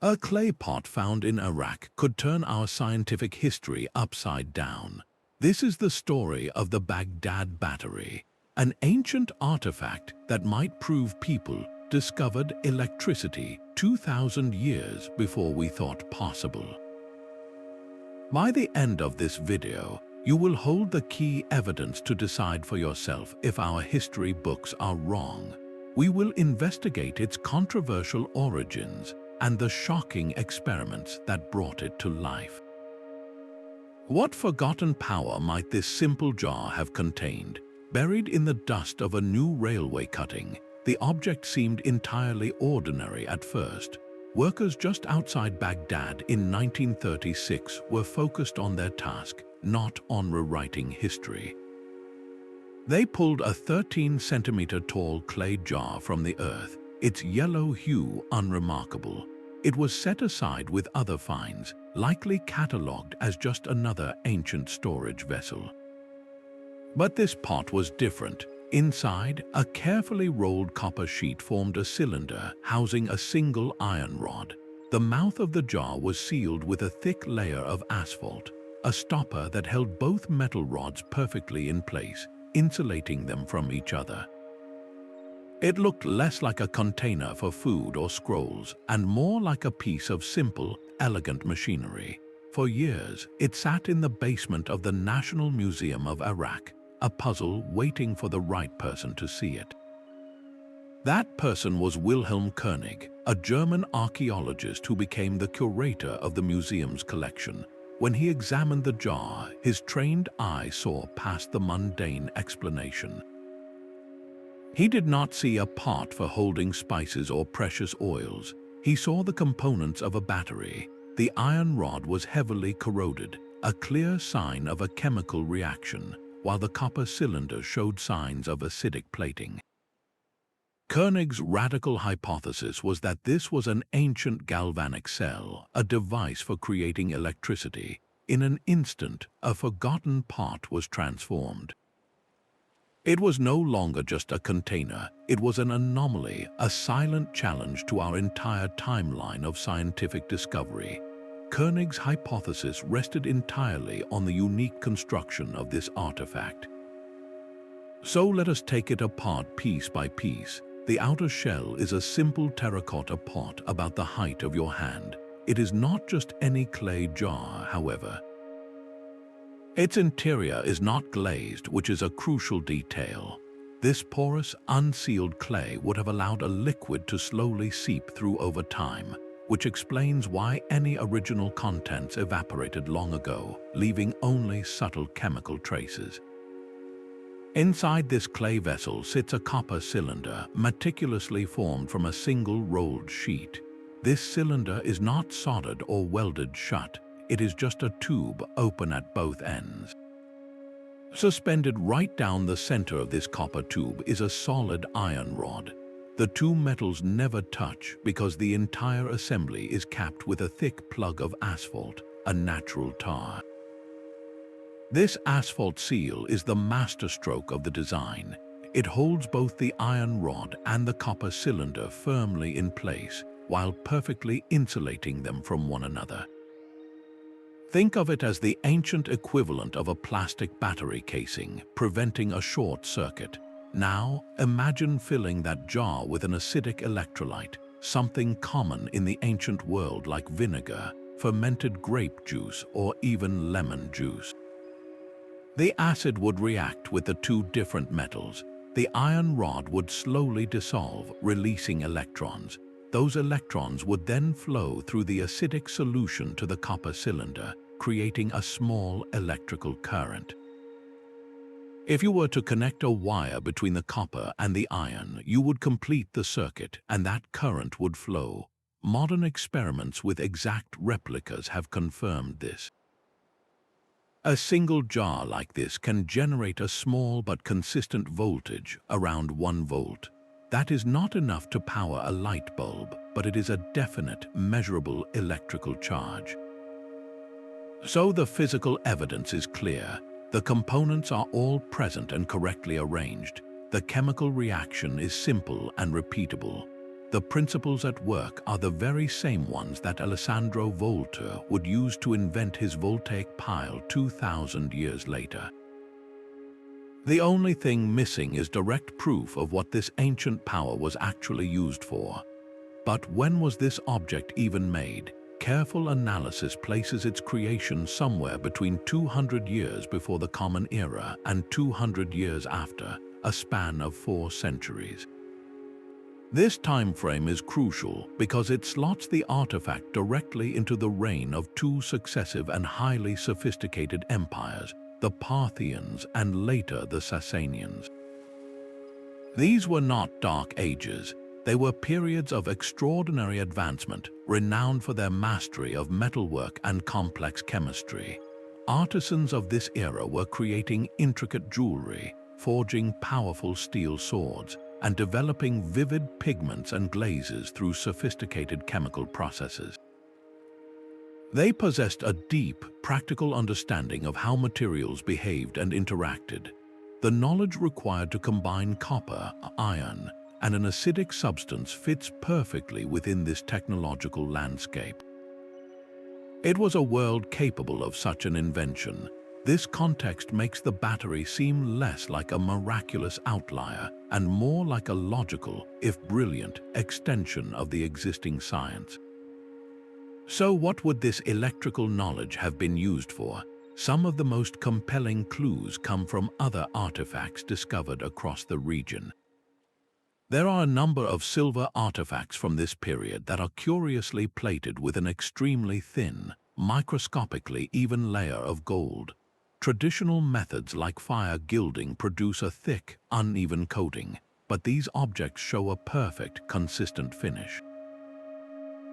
A clay pot found in Iraq could turn our scientific history upside down. This is the story of the Baghdad Battery, an ancient artifact that might prove people discovered electricity 2,000 years before we thought possible. By the end of this video, you will hold the key evidence to decide for yourself if our history books are wrong. We will investigate its controversial origins and the shocking experiments that brought it to life. What forgotten power might this simple jar have contained? Buried in the dust of a new railway cutting, the object seemed entirely ordinary at first. Workers just outside Baghdad in 1936 were focused on their task, not on rewriting history. They pulled a 13-centimeter tall clay jar from the earth, its yellow hue unremarkable. It was set aside with other finds, likely catalogued as just another ancient storage vessel. But this pot was different. Inside, a carefully rolled copper sheet formed a cylinder housing a single iron rod. The mouth of the jar was sealed with a thick layer of asphalt, a stopper that held both metal rods perfectly in place, insulating them from each other. It looked less like a container for food or scrolls and more like a piece of simple, elegant machinery. For years, it sat in the basement of the National Museum of Iraq, a puzzle waiting for the right person to see it. That person was Wilhelm Koenig, a German archaeologist who became the curator of the museum's collection. When he examined the jar, his trained eye saw past the mundane explanation. He did not see a pot for holding spices or precious oils. He saw the components of a battery. The iron rod was heavily corroded, a clear sign of a chemical reaction, while the copper cylinder showed signs of acidic plating. Koenig's radical hypothesis was that this was an ancient galvanic cell, a device for creating electricity. In an instant, a forgotten pot was transformed. It was no longer just a container, it was an anomaly, a silent challenge to our entire timeline of scientific discovery. Koenig's hypothesis rested entirely on the unique construction of this artifact. So let us take it apart piece by piece. The outer shell is a simple terracotta pot about the height of your hand. It is not just any clay jar, however. Its interior is not glazed, which is a crucial detail. This porous, unsealed clay would have allowed a liquid to slowly seep through over time, which explains why any original contents evaporated long ago, leaving only subtle chemical traces. Inside this clay vessel sits a copper cylinder, meticulously formed from a single rolled sheet. This cylinder is not soldered or welded shut. It is just a tube open at both ends. Suspended right down the center of this copper tube is a solid iron rod. The two metals never touch because the entire assembly is capped with a thick plug of asphalt, a natural tar. This asphalt seal is the masterstroke of the design. It holds both the iron rod and the copper cylinder firmly in place while perfectly insulating them from one another. Think of it as the ancient equivalent of a plastic battery casing, preventing a short circuit. Now, imagine filling that jar with an acidic electrolyte, something common in the ancient world like vinegar, fermented grape juice, or even lemon juice. The acid would react with the two different metals. The iron rod would slowly dissolve, releasing electrons. Those electrons would then flow through the acidic solution to the copper cylinder, creating a small electrical current. If you were to connect a wire between the copper and the iron, you would complete the circuit, and that current would flow. Modern experiments with exact replicas have confirmed this. A single jar like this can generate a small but consistent voltage, around 1 volt. That is not enough to power a light bulb, but it is a definite, measurable electrical charge. So the physical evidence is clear. The components are all present and correctly arranged. The chemical reaction is simple and repeatable. the principles at work are the very same ones that Alessandro Volta would use to invent his voltaic pile 2,000 years later. The only thing missing is direct proof of what this ancient power was actually used for. But when was this object even made? Careful analysis places its creation somewhere between 200 years before the Common Era and 200 years after, a span of 4 centuries. This time frame is crucial because it slots the artifact directly into the reign of 2 successive and highly sophisticated empires, the Parthians and later the Sassanians. These were not dark ages. They were periods of extraordinary advancement, renowned for their mastery of metalwork and complex chemistry. Artisans of this era were creating intricate jewelry, forging powerful steel swords, and developing vivid pigments and glazes through sophisticated chemical processes. They possessed a deep, practical understanding of how materials behaved and interacted. The knowledge required to combine copper, iron, and an acidic substance fits perfectly within this technological landscape. It was a world capable of such an invention. This context makes the battery seem less like a miraculous outlier and more like a logical, if brilliant, extension of the existing science. So what would this electrical knowledge have been used for? Some of the most compelling clues come from other artifacts discovered across the region. There are a number of silver artifacts from this period that are curiously plated with an extremely thin, microscopically even layer of gold. Traditional methods like fire gilding produce a thick, uneven coating, but these objects show a perfect, consistent finish.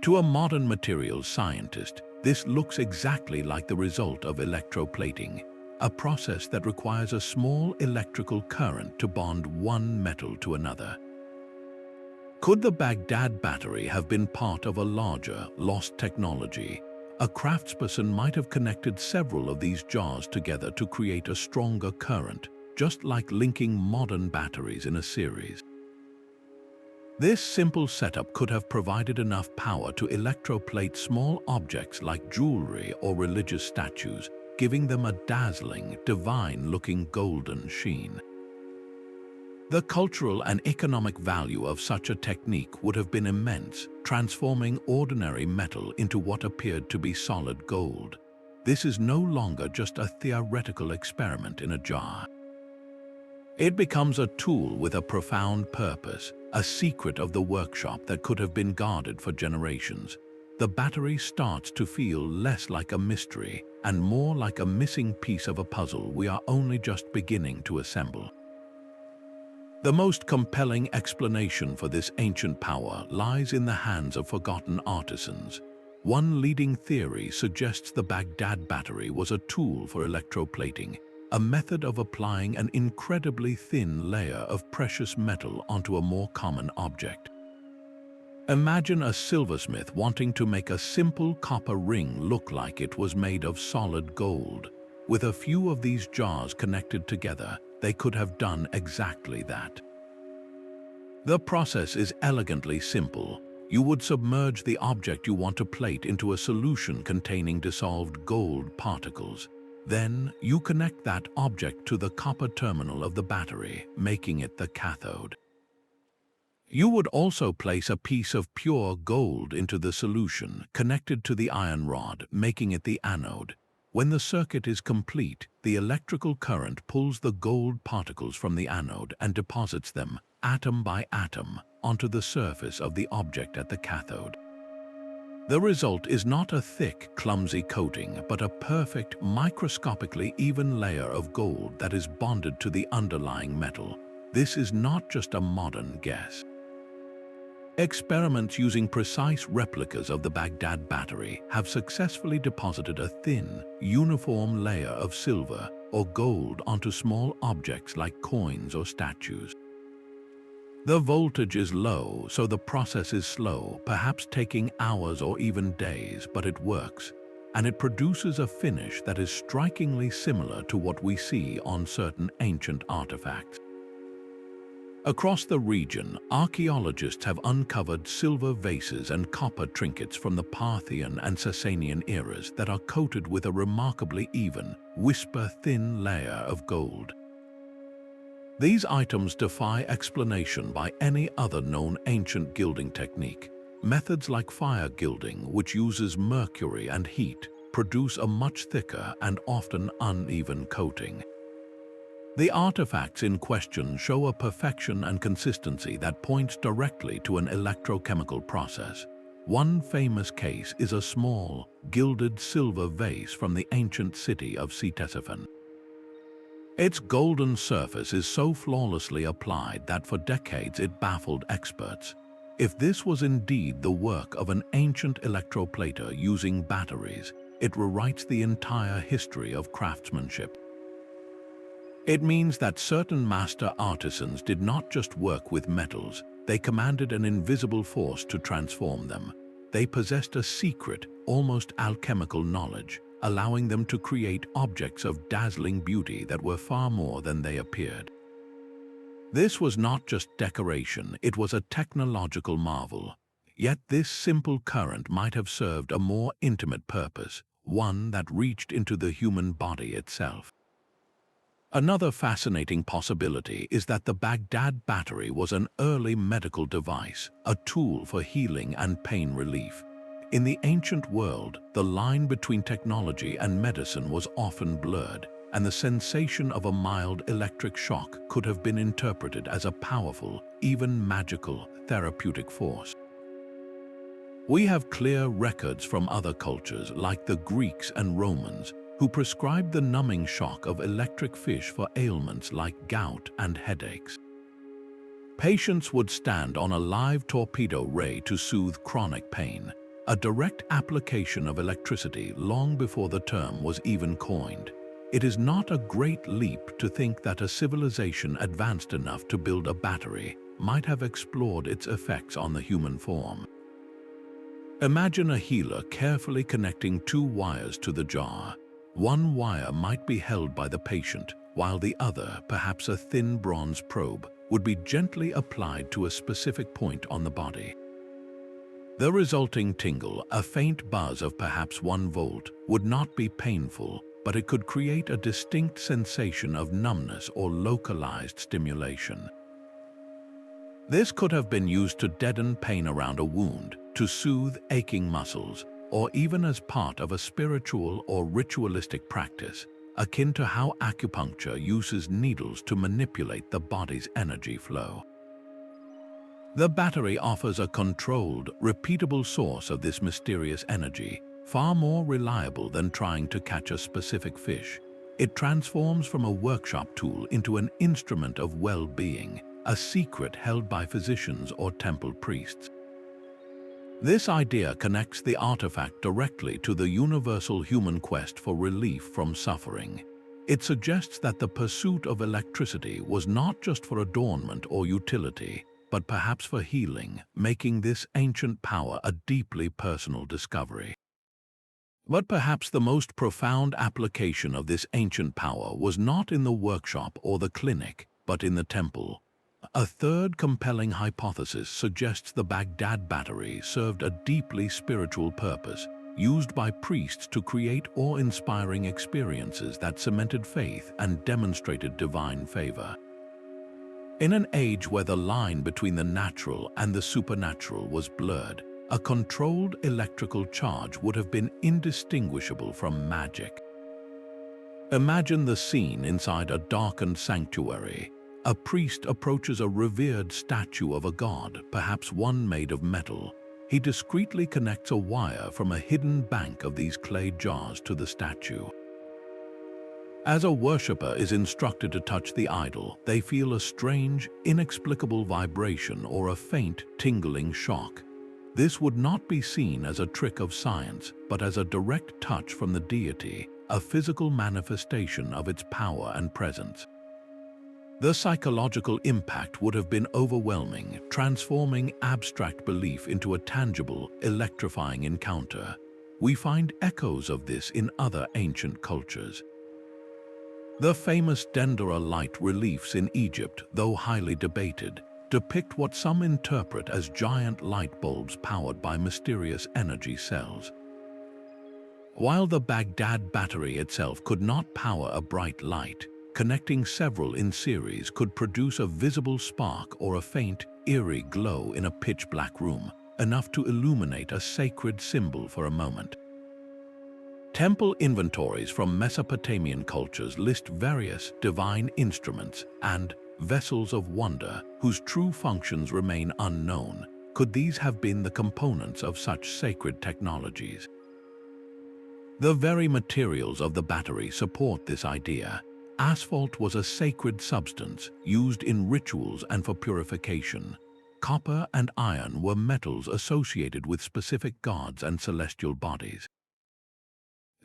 To a modern materials scientist, this looks exactly like the result of electroplating, a process that requires a small electrical current to bond one metal to another. Could the Baghdad Battery have been part of a larger, lost technology? A craftsperson might have connected several of these jars together to create a stronger current, just like linking modern batteries in a series. This simple setup could have provided enough power to electroplate small objects like jewelry or religious statues, giving them a dazzling, divine-looking golden sheen. The cultural and economic value of such a technique would have been immense, transforming ordinary metal into what appeared to be solid gold. This is no longer just a theoretical experiment in a jar. It becomes a tool with a profound purpose, a secret of the workshop that could have been guarded for generations. The battery starts to feel less like a mystery and more like a missing piece of a puzzle we are only just beginning to assemble. The most compelling explanation for this ancient power lies in the hands of forgotten artisans. One leading theory suggests the Baghdad Battery was a tool for electroplating, a method of applying an incredibly thin layer of precious metal onto a more common object. Imagine a silversmith wanting to make a simple copper ring look like it was made of solid gold. With a few of these jars connected together, they could have done exactly that. The process is elegantly simple. You would submerge the object you want to plate into a solution containing dissolved gold particles. Then, you connect that object to the copper terminal of the battery, making it the cathode. You would also place a piece of pure gold into the solution, connected to the iron rod, making it the anode. When the circuit is complete, the electrical current pulls the gold particles from the anode and deposits them, atom by atom, onto the surface of the object at the cathode. The result is not a thick, clumsy coating, but a perfect, microscopically even layer of gold that is bonded to the underlying metal. This is not just a modern guess. Experiments using precise replicas of the Baghdad Battery have successfully deposited a thin, uniform layer of silver or gold onto small objects like coins or statues. The voltage is low, so the process is slow, perhaps taking hours or even days, but it works, and it produces a finish that is strikingly similar to what we see on certain ancient artifacts. Across the region, archaeologists have uncovered silver vases and copper trinkets from the Parthian and Sassanian eras that are coated with a remarkably even, whisper-thin layer of gold. These items defy explanation by any other known ancient gilding technique. Methods like fire gilding, which uses mercury and heat, produce a much thicker and often uneven coating. The artifacts in question show a perfection and consistency that points directly to an electrochemical process. One famous case is a small, gilded silver vase from the ancient city of Ctesiphon. Its golden surface is so flawlessly applied that for decades it baffled experts. If this was indeed the work of an ancient electroplater using batteries, it rewrites the entire history of craftsmanship. It means that certain master artisans did not just work with metals, they commanded an invisible force to transform them. They possessed a secret, almost alchemical knowledge, allowing them to create objects of dazzling beauty that were far more than they appeared. This was not just decoration, it was a technological marvel. Yet this simple current might have served a more intimate purpose, one that reached into the human body itself. Another fascinating possibility is that the Baghdad Battery was an early medical device, a tool for healing and pain relief. In the ancient world, the line between technology and medicine was often blurred, and the sensation of a mild electric shock could have been interpreted as a powerful, even magical, therapeutic force. We have clear records from other cultures like the Greeks and Romans, who prescribed the numbing shock of electric fish for ailments like gout and headaches. Patients would stand on a live torpedo ray to soothe chronic pain, a direct application of electricity long before the term was even coined. It is not a great leap to think that a civilization advanced enough to build a battery might have explored its effects on the human form. Imagine a healer carefully connecting two wires to the jar. One wire might be held by the patient, while the other, perhaps a thin bronze probe, would be gently applied to a specific point on the body. The resulting tingle, a faint buzz of perhaps 1 volt, would not be painful, but it could create a distinct sensation of numbness or localized stimulation. This could have been used to deaden pain around a wound, to soothe aching muscles, or even as part of a spiritual or ritualistic practice, akin to how acupuncture uses needles to manipulate the body's energy flow. The battery offers a controlled, repeatable source of this mysterious energy, far more reliable than trying to catch a specific fish. It transforms from a workshop tool into an instrument of well-being, a secret held by physicians or temple priests. This idea connects the artifact directly to the universal human quest for relief from suffering. It suggests that the pursuit of electricity was not just for adornment or utility, but perhaps for healing, making this ancient power a deeply personal discovery. But perhaps the most profound application of this ancient power was not in the workshop or the clinic, but in the temple. A third compelling hypothesis suggests the Baghdad Battery served a deeply spiritual purpose, used by priests to create awe-inspiring experiences that cemented faith and demonstrated divine favor. In an age where the line between the natural and the supernatural was blurred, a controlled electrical charge would have been indistinguishable from magic. Imagine the scene inside a darkened sanctuary. A priest approaches a revered statue of a god, perhaps one made of metal. He discreetly connects a wire from a hidden bank of these clay jars to the statue. As a worshipper is instructed to touch the idol, they feel a strange, inexplicable vibration or a faint, tingling shock. This would not be seen as a trick of science, but as a direct touch from the deity, a physical manifestation of its power and presence. The psychological impact would have been overwhelming, transforming abstract belief into a tangible, electrifying encounter. We find echoes of this in other ancient cultures. The famous Dendera light reliefs in Egypt, though highly debated, depict what some interpret as giant light bulbs powered by mysterious energy cells. While the Baghdad Battery itself could not power a bright light, connecting several in series could produce a visible spark or a faint, eerie glow in a pitch-black room, enough to illuminate a sacred symbol for a moment. Temple inventories from Mesopotamian cultures list various divine instruments and vessels of wonder whose true functions remain unknown. Could these have been the components of such sacred technologies? The very materials of the battery support this idea. Asphalt was a sacred substance used in rituals and for purification. Copper and iron were metals associated with specific gods and celestial bodies.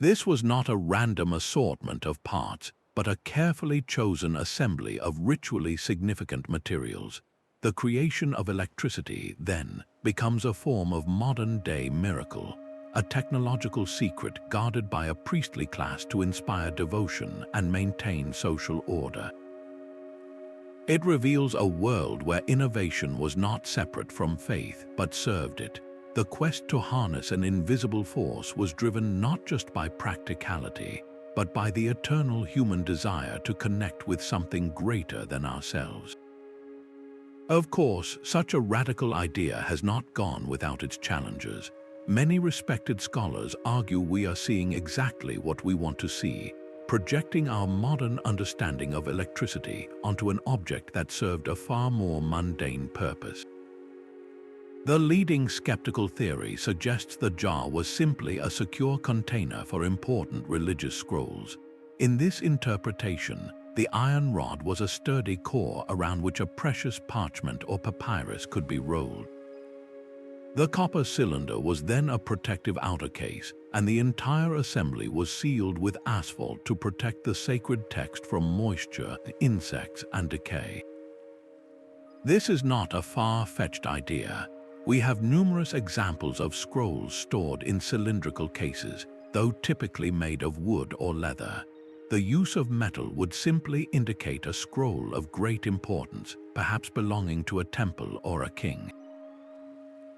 This was not a random assortment of parts, but a carefully chosen assembly of ritually significant materials. The creation of electricity, then, becomes a form of modern-day miracle, a technological secret guarded by a priestly class to inspire devotion and maintain social order. It reveals a world where innovation was not separate from faith, but served it. The quest to harness an invisible force was driven not just by practicality, but by the eternal human desire to connect with something greater than ourselves. Of course, such a radical idea has not gone without its challenges. Many respected scholars argue we are seeing exactly what we want to see, projecting our modern understanding of electricity onto an object that served a far more mundane purpose. The leading skeptical theory suggests the jar was simply a secure container for important religious scrolls. In this interpretation, the iron rod was a sturdy core around which a precious parchment or papyrus could be rolled. The copper cylinder was then a protective outer case, and the entire assembly was sealed with asphalt to protect the sacred text from moisture, insects, and decay. This is not a far-fetched idea. We have numerous examples of scrolls stored in cylindrical cases, though typically made of wood or leather. The use of metal would simply indicate a scroll of great importance, perhaps belonging to a temple or a king.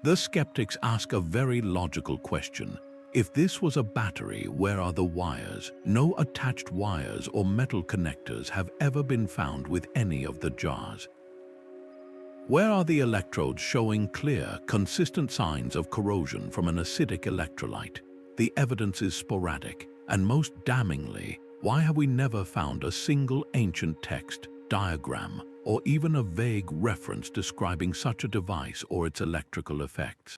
The skeptics ask a very logical question. If this was a battery, where are the wires? No attached wires or metal connectors have ever been found with any of the jars. Where are the electrodes showing clear, consistent signs of corrosion from an acidic electrolyte? The evidence is sporadic, and most damningly, why have we never found a single ancient text, diagram, or even a vague reference describing such a device or its electrical effects?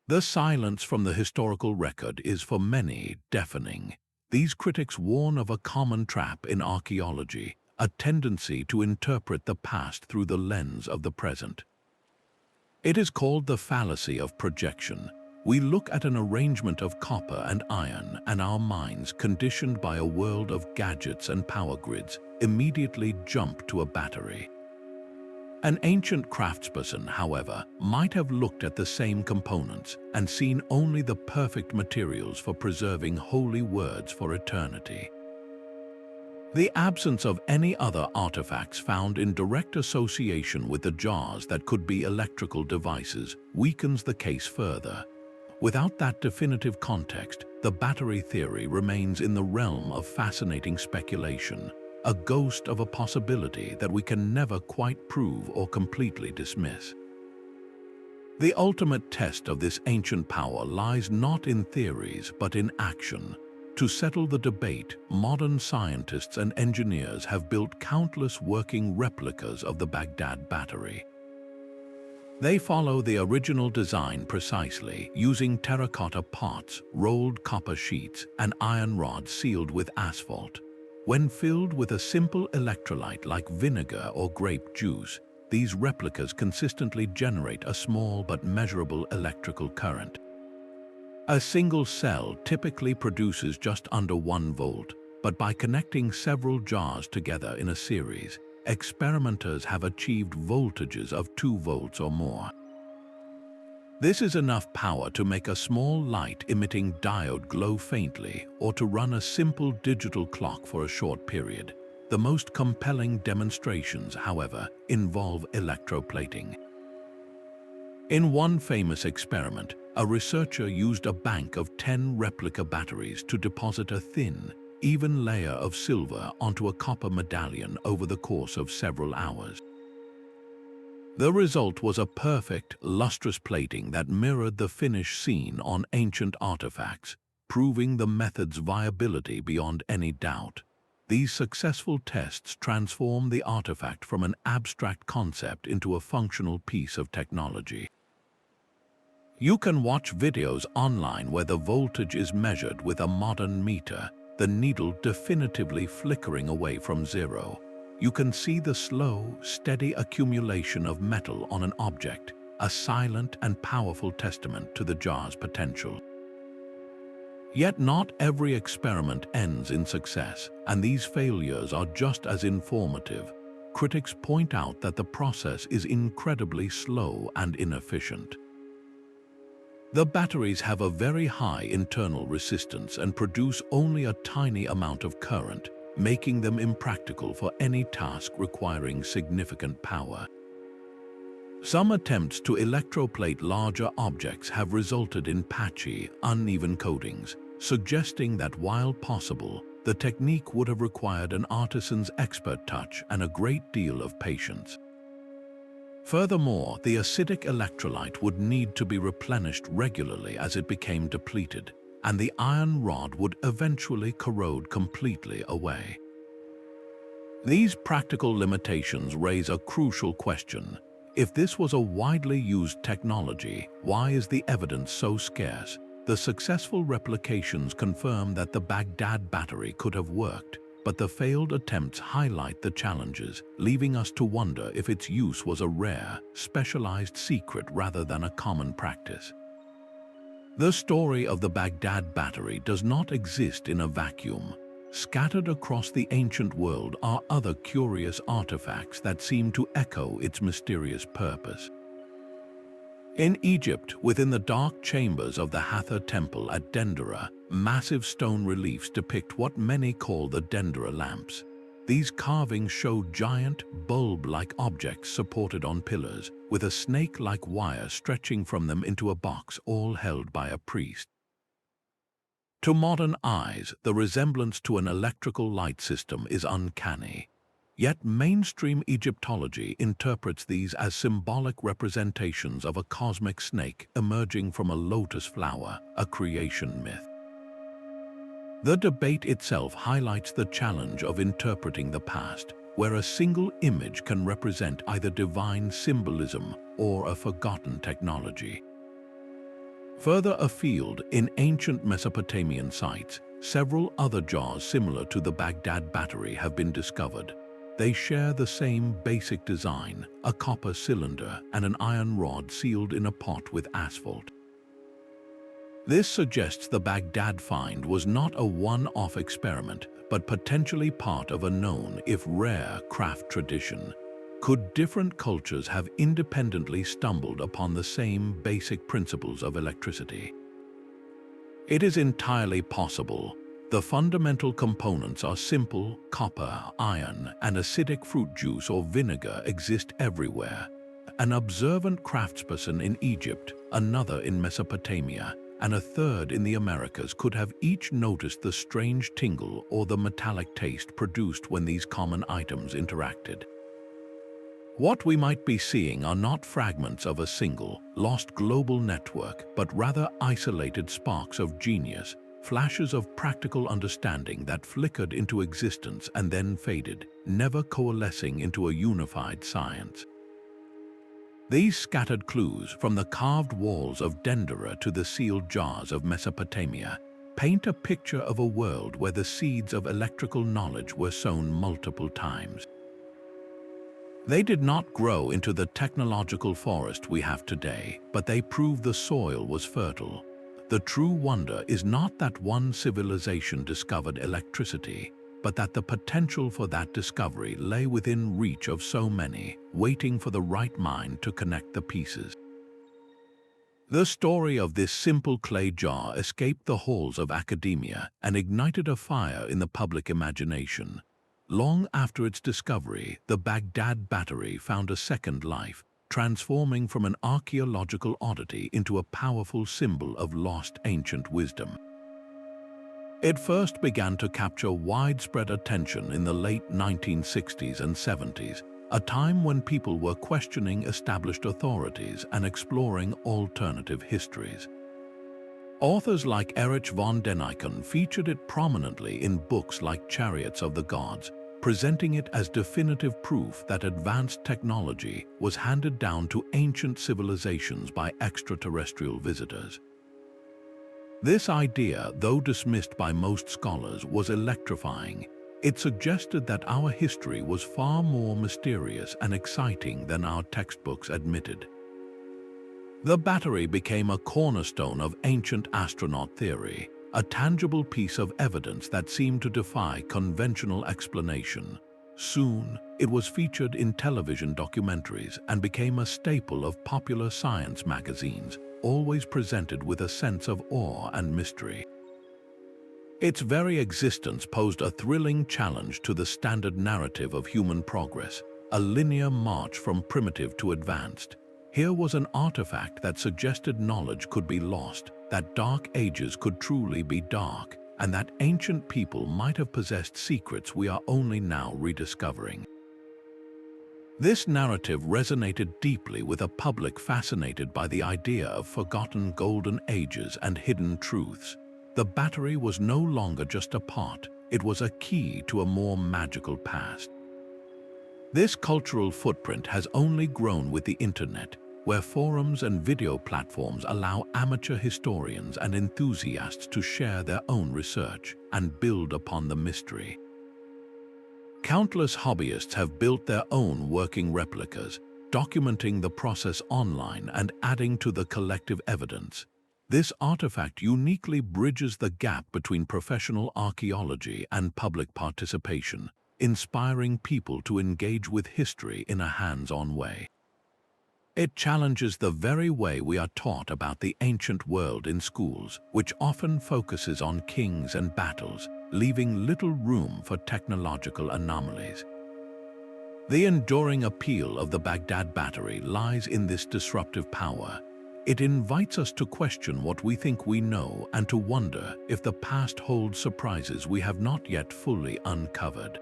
The silence from the historical record is for many deafening. These critics warn of a common trap in archaeology, a tendency to interpret the past through the lens of the present. It is called the fallacy of projection. We look at an arrangement of copper and iron, and our minds, conditioned by a world of gadgets and power grids, immediately jump to a battery. An ancient craftsperson, however, might have looked at the same components and seen only the perfect materials for preserving holy words for eternity. The absence of any other artifacts found in direct association with the jars that could be electrical devices weakens the case further. Without that definitive context, the battery theory remains in the realm of fascinating speculation, a ghost of a possibility that we can never quite prove or completely dismiss. The ultimate test of this ancient power lies not in theories but in action. To settle the debate, modern scientists and engineers have built countless working replicas of the Baghdad Battery. They follow the original design precisely, using terracotta pots, rolled copper sheets, and iron rods sealed with asphalt. When filled with a simple electrolyte like vinegar or grape juice, these replicas consistently generate a small but measurable electrical current. A single cell typically produces just under 1 volt, but by connecting several jars together in a series, experimenters have achieved voltages of 2 volts or more. This is enough power to make a small light-emitting diode glow faintly or to run a simple digital clock for a short period. The most compelling demonstrations, however, involve electroplating. In one famous experiment, a researcher used a bank of 10 replica batteries to deposit a thin, even layer of silver onto a copper medallion over the course of several hours. The result was a perfect, lustrous plating that mirrored the finish seen on ancient artifacts, proving the method's viability beyond any doubt. These successful tests transform the artifact from an abstract concept into a functional piece of technology. You can watch videos online where the voltage is measured with a modern meter, the needle definitively flickering away from zero. You can see the slow, steady accumulation of metal on an object, a silent and powerful testament to the jar's potential. Yet not every experiment ends in success, and these failures are just as informative. Critics point out that the process is incredibly slow and inefficient. The batteries have a very high internal resistance and produce only a tiny amount of current, making them impractical for any task requiring significant power. Some attempts to electroplate larger objects have resulted in patchy, uneven coatings, suggesting that while possible, the technique would have required an artisan's expert touch and a great deal of patience. Furthermore, the acidic electrolyte would need to be replenished regularly as it became depleted, and the iron rod would eventually corrode completely away. These practical limitations raise a crucial question. If this was a widely used technology, why is the evidence so scarce? The successful replications confirm that the Baghdad Battery could have worked, but the failed attempts highlight the challenges, leaving us to wonder if its use was a rare, specialized secret rather than a common practice. The story of the Baghdad Battery does not exist in a vacuum. Scattered across the ancient world are other curious artifacts that seem to echo its mysterious purpose. In Egypt, within the dark chambers of the Hathor Temple at Dendera, massive stone reliefs depict what many call the Dendera lamps. These carvings show giant, bulb-like objects supported on pillars, with a snake-like wire stretching from them into a box, all held by a priest. To modern eyes, the resemblance to an electrical light system is uncanny. Yet mainstream Egyptology interprets these as symbolic representations of a cosmic snake emerging from a lotus flower, a creation myth. The debate itself highlights the challenge of interpreting the past, where a single image can represent either divine symbolism or a forgotten technology. Further afield, in ancient Mesopotamian sites, several other jars similar to the Baghdad Battery have been discovered. They share the same basic design, a copper cylinder and an iron rod sealed in a pot with asphalt. This suggests the Baghdad find was not a one-off experiment, but potentially part of a known, if rare, craft tradition. Could different cultures have independently stumbled upon the same basic principles of electricity? It is entirely possible. The fundamental components are simple: copper, iron, and acidic fruit juice or vinegar exist everywhere. An observant craftsperson in Egypt, another in Mesopotamia, and a third in the Americas could have each noticed the strange tingle or the metallic taste produced when these common items interacted. What we might be seeing are not fragments of a single, lost global network, but rather isolated sparks of genius, flashes of practical understanding that flickered into existence and then faded, never coalescing into a unified science. These scattered clues, from the carved walls of Dendera to the sealed jars of Mesopotamia, paint a picture of a world where the seeds of electrical knowledge were sown multiple times. They did not grow into the technological forest we have today, but they proved the soil was fertile. The true wonder is not that one civilization discovered electricity, but that the potential for that discovery lay within reach of so many, waiting for the right mind to connect the pieces. The story of this simple clay jar escaped the halls of academia and ignited a fire in the public imagination. Long after its discovery, the Baghdad Battery found a second life, transforming from an archaeological oddity into a powerful symbol of lost ancient wisdom. It first began to capture widespread attention in the late 1960s and 70s, a time when people were questioning established authorities and exploring alternative histories. Authors like Erich von Däniken featured it prominently in books like Chariots of the Gods, presenting it as definitive proof that advanced technology was handed down to ancient civilizations by extraterrestrial visitors. This idea, though dismissed by most scholars, was electrifying. It suggested that our history was far more mysterious and exciting than our textbooks admitted. The battery became a cornerstone of ancient astronaut theory, a tangible piece of evidence that seemed to defy conventional explanation. Soon, it was featured in television documentaries and became a staple of popular science magazines, always presented with a sense of awe and mystery. Its very existence posed a thrilling challenge to the standard narrative of human progress, a linear march from primitive to advanced. Here was an artifact that suggested knowledge could be lost, that dark ages could truly be dark, and that ancient people might have possessed secrets we are only now rediscovering. This narrative resonated deeply with a public fascinated by the idea of forgotten golden ages and hidden truths. The battery was no longer just a pot, it was a key to a more magical past. This cultural footprint has only grown with the internet, where forums and video platforms allow amateur historians and enthusiasts to share their own research and build upon the mystery. Countless hobbyists have built their own working replicas, documenting the process online and adding to the collective evidence. This artifact uniquely bridges the gap between professional archaeology and public participation, inspiring people to engage with history in a hands-on way. It challenges the very way we are taught about the ancient world in schools, which often focuses on kings and battles, leaving little room for technological anomalies. The enduring appeal of the Baghdad Battery lies in this disruptive power. It invites us to question what we think we know and to wonder if the past holds surprises we have not yet fully uncovered.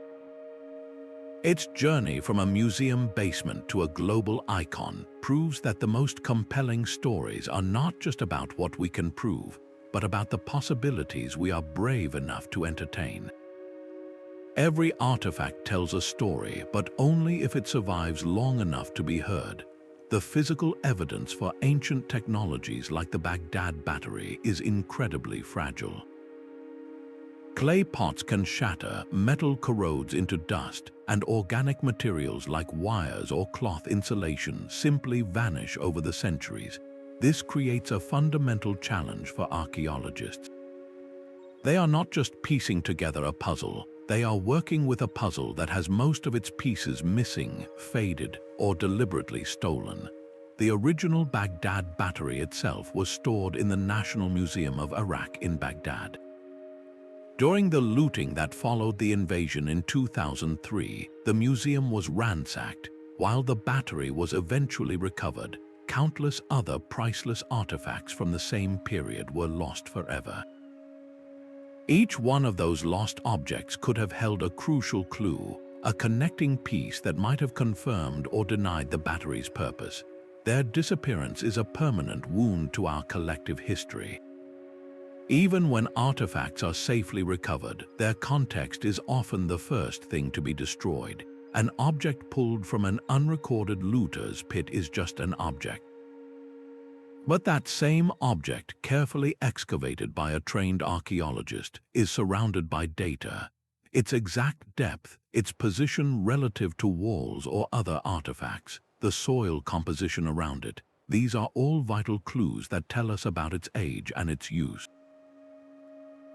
Its journey from a museum basement to a global icon proves that the most compelling stories are not just about what we can prove, but about the possibilities we are brave enough to entertain. Every artifact tells a story, but only if it survives long enough to be heard. The physical evidence for ancient technologies like the Baghdad Battery is incredibly fragile. Clay pots can shatter, metal corrodes into dust, and organic materials like wires or cloth insulation simply vanish over the centuries. This creates a fundamental challenge for archaeologists. They are not just piecing together a puzzle, they are working with a puzzle that has most of its pieces missing, faded, or deliberately stolen. The original Baghdad Battery itself was stored in the National Museum of Iraq in Baghdad. During the looting that followed the invasion in 2003, the museum was ransacked. While the battery was eventually recovered, countless other priceless artifacts from the same period were lost forever. Each one of those lost objects could have held a crucial clue, a connecting piece that might have confirmed or denied the battery's purpose. Their disappearance is a permanent wound to our collective history. Even when artifacts are safely recovered, their context is often the first thing to be destroyed. An object pulled from an unrecorded looter's pit is just an object. But that same object, carefully excavated by a trained archaeologist, is surrounded by data. Its exact depth, its position relative to walls or other artifacts, the soil composition around it, these are all vital clues that tell us about its age and its use.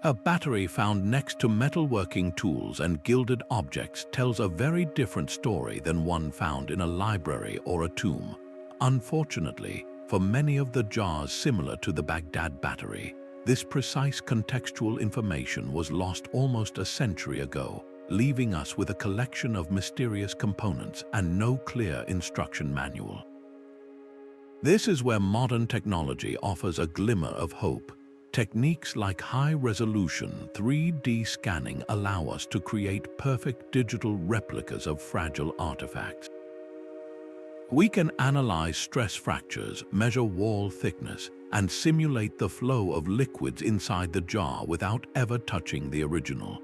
A battery found next to metalworking tools and gilded objects tells a very different story than one found in a library or a tomb. Unfortunately, For many of the jars similar to the Baghdad Battery, this precise contextual information was lost almost a century ago, leaving us with a collection of mysterious components and no clear instruction manual. This is where modern technology offers a glimmer of hope. Techniques like high-resolution 3D scanning allow us to create perfect digital replicas of fragile artifacts. We can analyze stress fractures, measure wall thickness, and simulate the flow of liquids inside the jar without ever touching the original.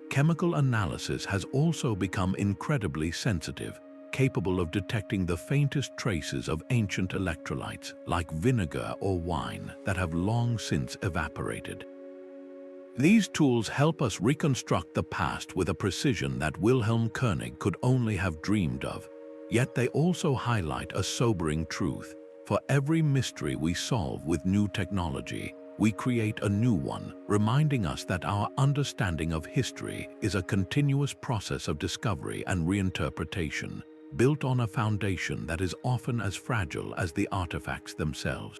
Chemical analysis has also become incredibly sensitive, capable of detecting the faintest traces of ancient electrolytes, like vinegar or wine, that have long since evaporated. These tools help us reconstruct the past with a precision that Wilhelm Koenig could only have dreamed of. Yet they also highlight a sobering truth. For every mystery we solve with new technology, we create a new one, reminding us that our understanding of history is a continuous process of discovery and reinterpretation, built on a foundation that is often as fragile as the artifacts themselves.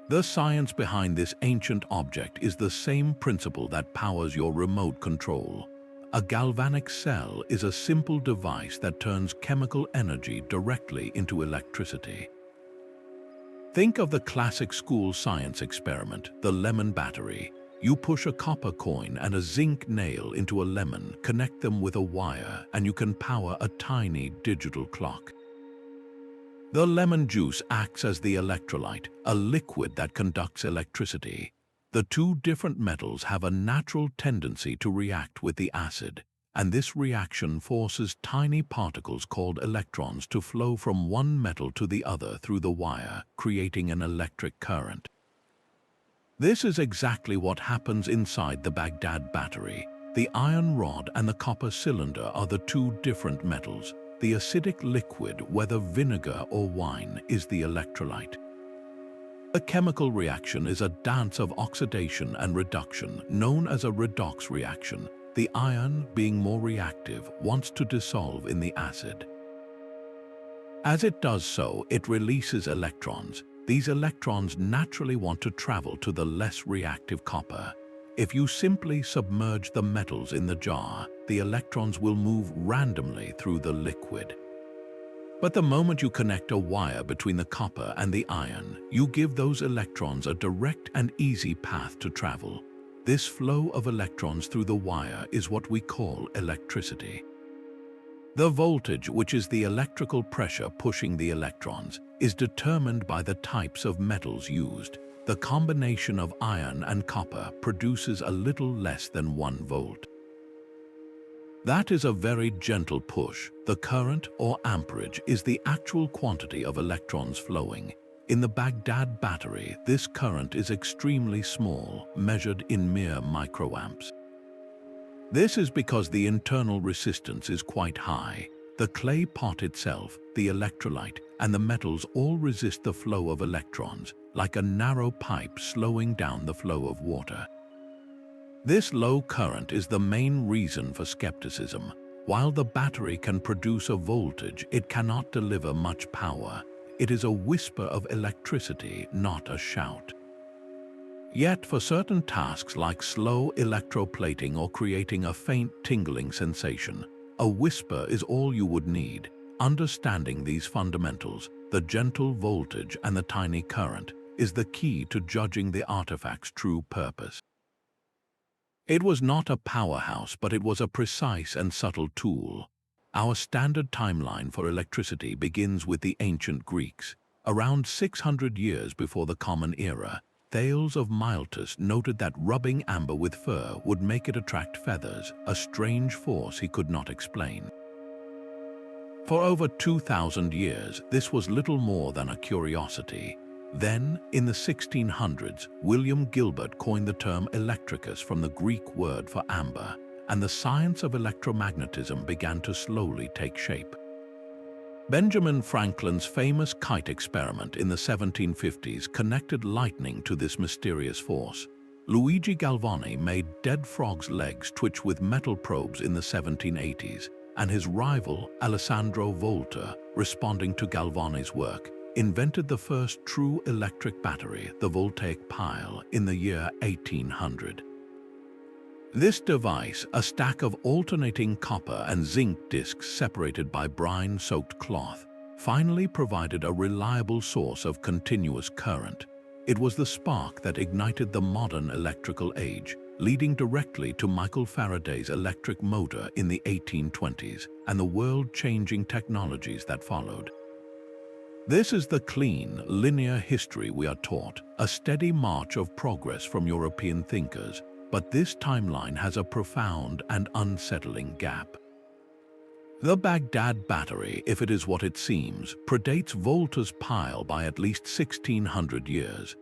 The science behind this ancient object is the same principle that powers your remote control. A galvanic cell is a simple device that turns chemical energy directly into electricity. Think of the classic school science experiment, the lemon battery. You push a copper coin and a zinc nail into a lemon, connect them with a wire, and you can power a tiny digital clock. The lemon juice acts as the electrolyte, a liquid that conducts electricity. The two different metals have a natural tendency to react with the acid, and this reaction forces tiny particles called electrons to flow from one metal to the other through the wire, creating an electric current. This is exactly what happens inside the Baghdad Battery. The iron rod and the copper cylinder are the two different metals. The acidic liquid, whether vinegar or wine, is the electrolyte. A chemical reaction is a dance of oxidation and reduction, known as a redox reaction. The iron, being more reactive, wants to dissolve in the acid. As it does so, it releases electrons. These electrons naturally want to travel to the less reactive copper. If you simply submerge the metals in the jar, the electrons will move randomly through the liquid. But the moment you connect a wire between the copper and the iron, you give those electrons a direct and easy path to travel. This flow of electrons through the wire is what we call electricity. The voltage, which is the electrical pressure pushing the electrons, is determined by the types of metals used. The combination of iron and copper produces a little less than 1 volt. That is a very gentle push. The current, or amperage, is the actual quantity of electrons flowing. In the Baghdad Battery, this current is extremely small, measured in mere microamps. This is because the internal resistance is quite high. The clay pot itself, the electrolyte, and the metals all resist the flow of electrons, like a narrow pipe slowing down the flow of water. This low current is the main reason for skepticism. While the battery can produce a voltage, it cannot deliver much power. It is a whisper of electricity, not a shout. Yet for certain tasks like slow electroplating or creating a faint tingling sensation, a whisper is all you would need. Understanding these fundamentals, the gentle voltage and the tiny current, is the key to judging the artifact's true purpose. It was not a powerhouse, but it was a precise and subtle tool. Our standard timeline for electricity begins with the ancient Greeks. Around 600 years before the Common Era, Thales of Miletus noted that rubbing amber with fur would make it attract feathers, a strange force he could not explain. For over 2,000 years, this was little more than a curiosity. Then, in the 1600s, William Gilbert coined the term electricus from the Greek word for amber, and the science of electromagnetism began to slowly take shape. Benjamin Franklin's famous kite experiment in the 1750s connected lightning to this mysterious force. Luigi Galvani made dead frogs' legs twitch with metal probes in the 1780s, and his rival, Alessandro Volta, responding to Galvani's work, invented the first true electric battery, the voltaic pile, in the year 1800. This device, a stack of alternating copper and zinc discs separated by brine-soaked cloth, finally provided a reliable source of continuous current. It was the spark that ignited the modern electrical age, leading directly to Michael Faraday's electric motor in the 1820s and the world-changing technologies that followed. This is the clean, linear history we are taught, a steady march of progress from European thinkers, but this timeline has a profound and unsettling gap. The Baghdad Battery, if it is what it seems, predates Volta's pile by at least 1600 years.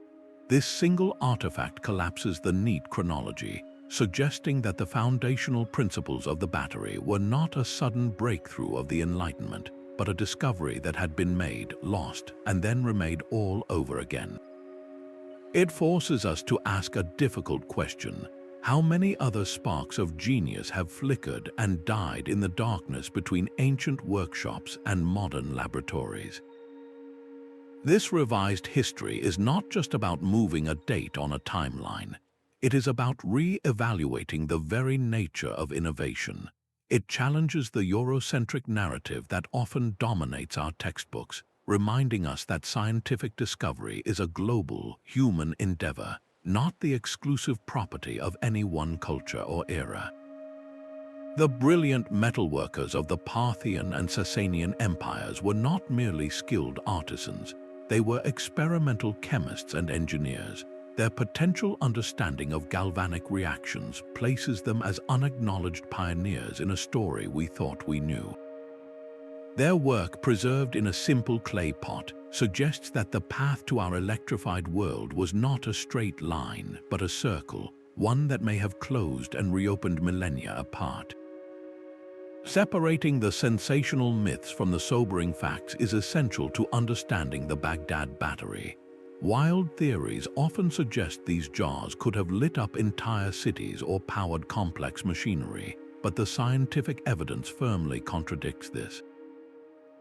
This single artifact collapses the neat chronology, suggesting that the foundational principles of the battery were not a sudden breakthrough of the Enlightenment, but a discovery that had been made, lost, and then remade all over again. It forces us to ask a difficult question. How many other sparks of genius have flickered and died in the darkness between ancient workshops and modern laboratories? This revised history is not just about moving a date on a timeline. It is about re-evaluating the very nature of innovation. It challenges the Eurocentric narrative that often dominates our textbooks, reminding us that scientific discovery is a global, human endeavor, not the exclusive property of any one culture or era. The brilliant metalworkers of the Parthian and Sassanian empires were not merely skilled artisans. They were experimental chemists and engineers. Their potential understanding of galvanic reactions places them as unacknowledged pioneers in a story we thought we knew. Their work, preserved in a simple clay pot, suggests that the path to our electrified world was not a straight line, but a circle, one that may have closed and reopened millennia apart. Separating the sensational myths from the sobering facts is essential to understanding the Baghdad Battery. Wild theories often suggest these jars could have lit up entire cities or powered complex machinery, but the scientific evidence firmly contradicts this.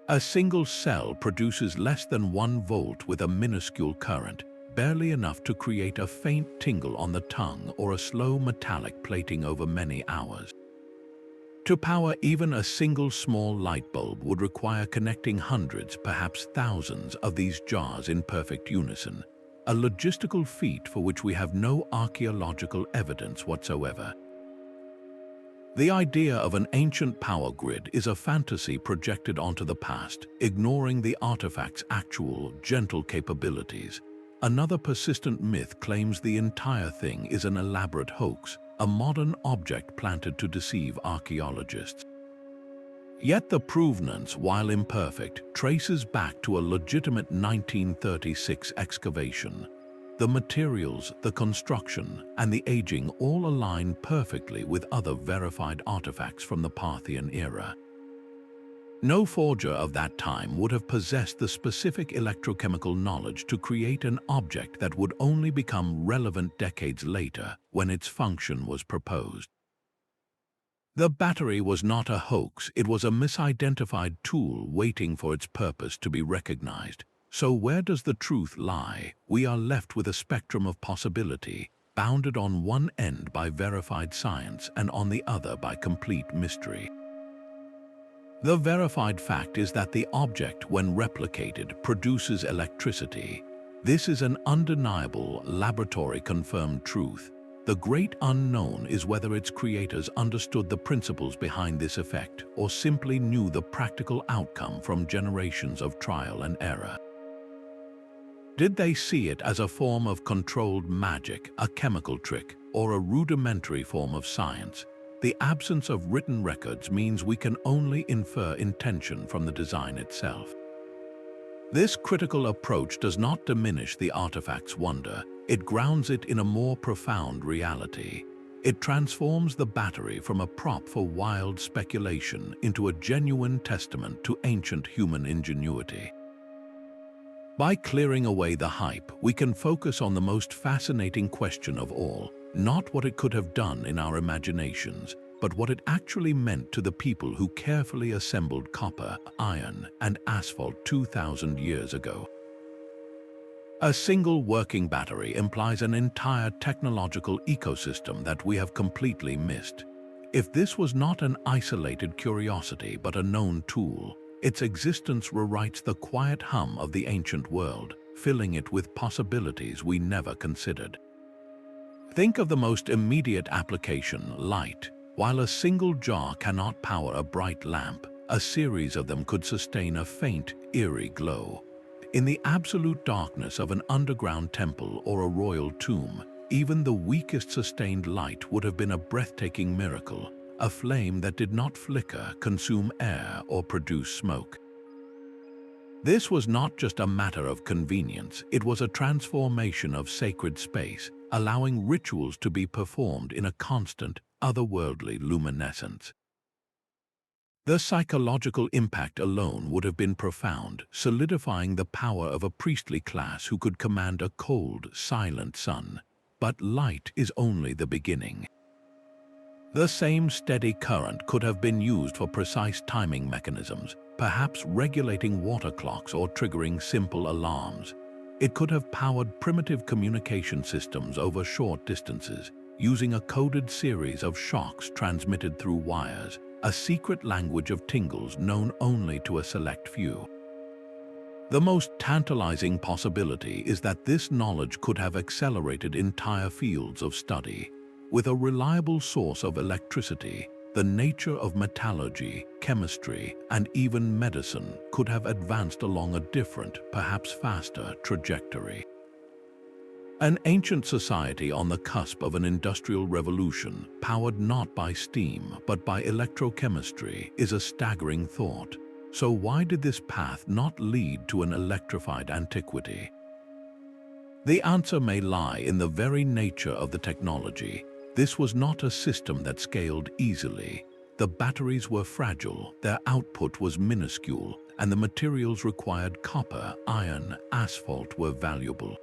A single cell produces less than 1 volt with a minuscule current, barely enough to create a faint tingle on the tongue or a slow metallic plating over many hours. To power even a single small light bulb would require connecting hundreds, perhaps thousands, of these jars in perfect unison, a logistical feat for which we have no archaeological evidence whatsoever. The idea of an ancient power grid is a fantasy projected onto the past, ignoring the artifact's actual, gentle capabilities. Another persistent myth claims the entire thing is an elaborate hoax, a modern object planted to deceive archaeologists. Yet the provenance, while imperfect, traces back to a legitimate 1936 excavation. The materials, the construction, and the aging all align perfectly with other verified artifacts from the Parthian era. No forger of that time would have possessed the specific electrochemical knowledge to create an object that would only become relevant decades later when its function was proposed. The battery was not a hoax, it was a misidentified tool waiting for its purpose to be recognized. So where does the truth lie? We are left with a spectrum of possibility, bounded on one end by verified science and on the other by complete mystery. The verified fact is that the object, when replicated, produces electricity. This is an undeniable, laboratory-confirmed truth. The great unknown is whether its creators understood the principles behind this effect or simply knew the practical outcome from generations of trial and error. Did they see it as a form of controlled magic, a chemical trick, or a rudimentary form of science? The absence of written records means we can only infer intention from the design itself. This critical approach does not diminish the artifact's wonder, it grounds it in a more profound reality. It transforms the battery from a prop for wild speculation into a genuine testament to ancient human ingenuity. By clearing away the hype, we can focus on the most fascinating question of all, not what it could have done in our imaginations, but what it actually meant to the people who carefully assembled copper, iron, and asphalt 2,000 years ago. A single working battery implies an entire technological ecosystem that we have completely missed. If this was not an isolated curiosity but a known tool, its existence rewrites the quiet hum of the ancient world, filling it with possibilities we never considered. Think of the most immediate application, light. While a single jar cannot power a bright lamp, a series of them could sustain a faint, eerie glow. In the absolute darkness of an underground temple or a royal tomb, even the weakest sustained light would have been a breathtaking miracle, a flame that did not flicker, consume air, or produce smoke. This was not just a matter of convenience, it was a transformation of sacred space, allowing rituals to be performed in a constant, otherworldly luminescence. The psychological impact alone would have been profound, solidifying the power of a priestly class who could command a cold, silent sun. But light is only the beginning. The same steady current could have been used for precise timing mechanisms, perhaps regulating water clocks or triggering simple alarms. It could have powered primitive communication systems over short distances, using a coded series of shocks transmitted through wires, a secret language of tingles known only to a select few. The most tantalizing possibility is that this knowledge could have accelerated entire fields of study. With a reliable source of electricity, the nature of metallurgy, chemistry, and even medicine could have advanced along a different, perhaps faster, trajectory. An ancient society on the cusp of an industrial revolution, powered not by steam but by electrochemistry, is a staggering thought. So why did this path not lead to an electrified antiquity? The answer may lie in the very nature of the technology. This was not a system that scaled easily. The batteries were fragile, their output was minuscule, and the materials required copper, iron, asphalt were valuable.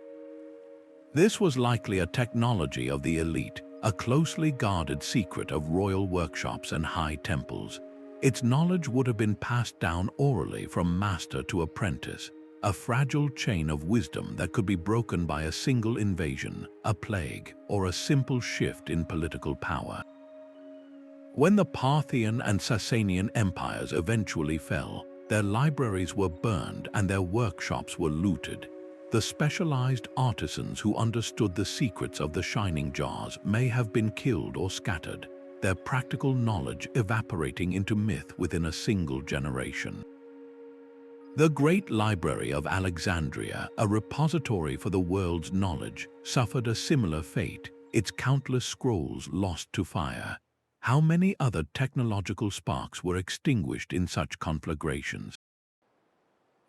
This was likely a technology of the elite, a closely guarded secret of royal workshops and high temples. Its knowledge would have been passed down orally from master to apprentice, a fragile chain of wisdom that could be broken by a single invasion, a plague, or a simple shift in political power. When the Parthian and Sassanian empires eventually fell, their libraries were burned and their workshops were looted. The specialized artisans who understood the secrets of the shining jars may have been killed or scattered, their practical knowledge evaporating into myth within a single generation. The Great Library of Alexandria, a repository for the world's knowledge, suffered a similar fate, its countless scrolls lost to fire. How many other technological sparks were extinguished in such conflagrations?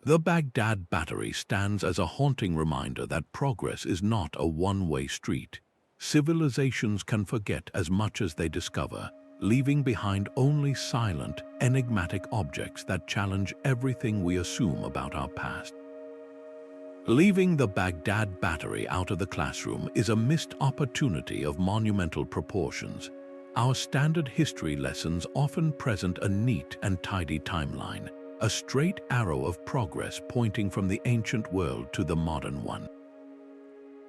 The Baghdad Battery stands as a haunting reminder that progress is not a one-way street. Civilizations can forget as much as they discover, leaving behind only silent, enigmatic objects that challenge everything we assume about our past. Leaving the Baghdad Battery out of the classroom is a missed opportunity of monumental proportions. Our standard history lessons often present a neat and tidy timeline, a straight arrow of progress pointing from the ancient world to the modern one.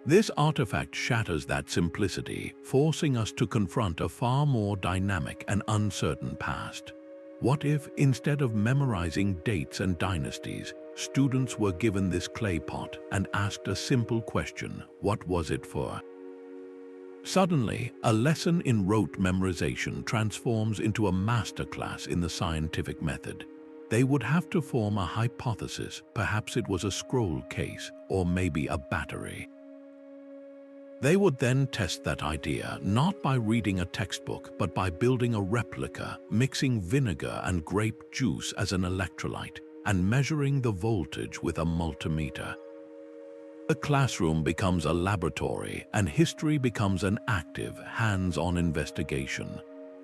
This artifact shatters that simplicity, forcing us to confront a far more dynamic and uncertain past. What if, instead of memorizing dates and dynasties, students were given this clay pot and asked a simple question: what was it for? Suddenly, a lesson in rote memorization transforms into a masterclass in the scientific method. They would have to form a hypothesis, perhaps it was a scroll case, or maybe a battery. They would then test that idea not by reading a textbook, but by building a replica, mixing vinegar and grape juice as an electrolyte, and measuring the voltage with a multimeter. The classroom becomes a laboratory, and history becomes an active, hands-on investigation.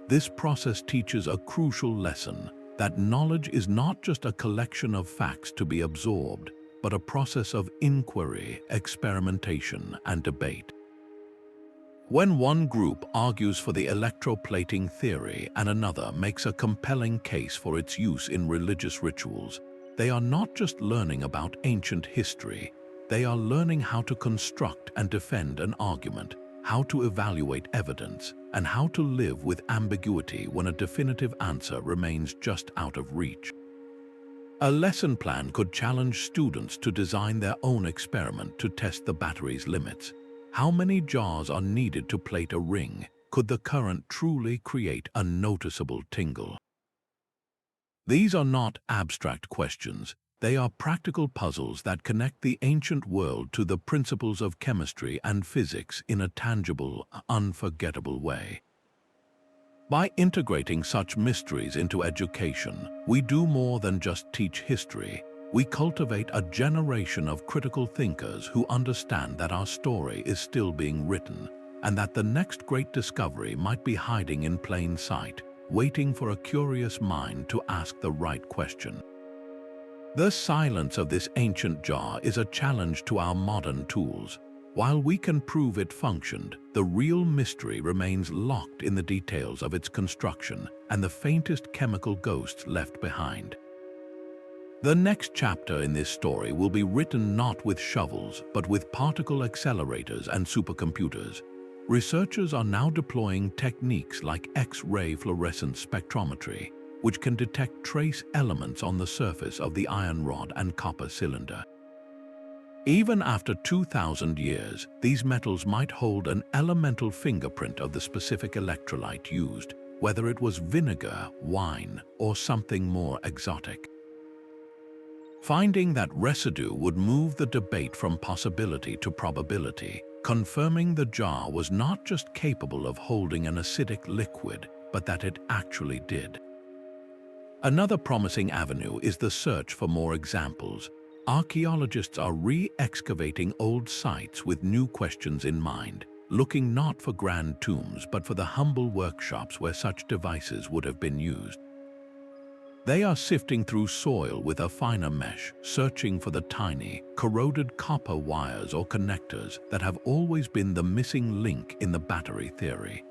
This process teaches a crucial lesson: that knowledge is not just a collection of facts to be absorbed, but a process of inquiry, experimentation, and debate. When one group argues for the electroplating theory and another makes a compelling case for its use in religious rituals, they are not just learning about ancient history, They are learning how to construct and defend an argument, how to evaluate evidence, and how to live with ambiguity when a definitive answer remains just out of reach. A lesson plan could challenge students to design their own experiment to test the battery's limits. How many jars are needed to plate a ring? Could the current truly create a noticeable tingle? These are not abstract questions. They are practical puzzles that connect the ancient world to the principles of chemistry and physics in a tangible, unforgettable way. By integrating such mysteries into education, we do more than just teach history. We cultivate a generation of critical thinkers who understand that our story is still being written, and that the next great discovery might be hiding in plain sight, waiting for a curious mind to ask the right question. The silence of this ancient jar is a challenge to our modern tools. While we can prove it functioned, the real mystery remains locked in the details of its construction and the faintest chemical ghosts left behind. The next chapter in this story will be written not with shovels, but with particle accelerators and supercomputers. Researchers are now deploying techniques like X-ray fluorescence spectrometry, which can detect trace elements on the surface of the iron rod and copper cylinder. Even after 2,000 years, these metals might hold an elemental fingerprint of the specific electrolyte used, whether it was vinegar, wine, or something more exotic. Finding that residue would move the debate from possibility to probability, confirming the jar was not just capable of holding an acidic liquid, but that it actually did. Another promising avenue is the search for more examples. Archaeologists are re-excavating old sites with new questions in mind, looking not for grand tombs but for the humble workshops where such devices would have been used. They are sifting through soil with a finer mesh, searching for the tiny, corroded copper wires or connectors that have always been the missing link in the battery theory.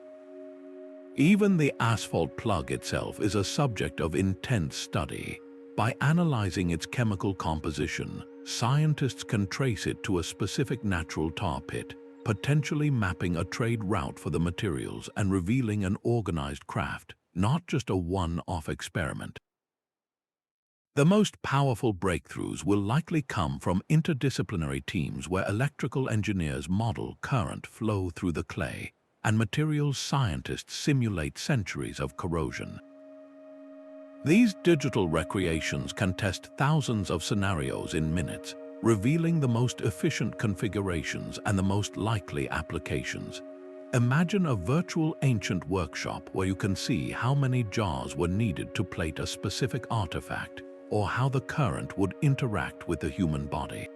Even the asphalt plug itself is a subject of intense study. By analyzing its chemical composition, scientists can trace it to a specific natural tar pit, potentially mapping a trade route for the materials and revealing an organized craft, not just a one-off experiment. The most powerful breakthroughs will likely come from interdisciplinary teams where electrical engineers model current flow through the clay, and materials scientists simulate centuries of corrosion. These digital recreations can test thousands of scenarios in minutes, revealing the most efficient configurations and the most likely applications. Imagine a virtual ancient workshop where you can see how many jars were needed to plate a specific artifact, or how the current would interact with the human body.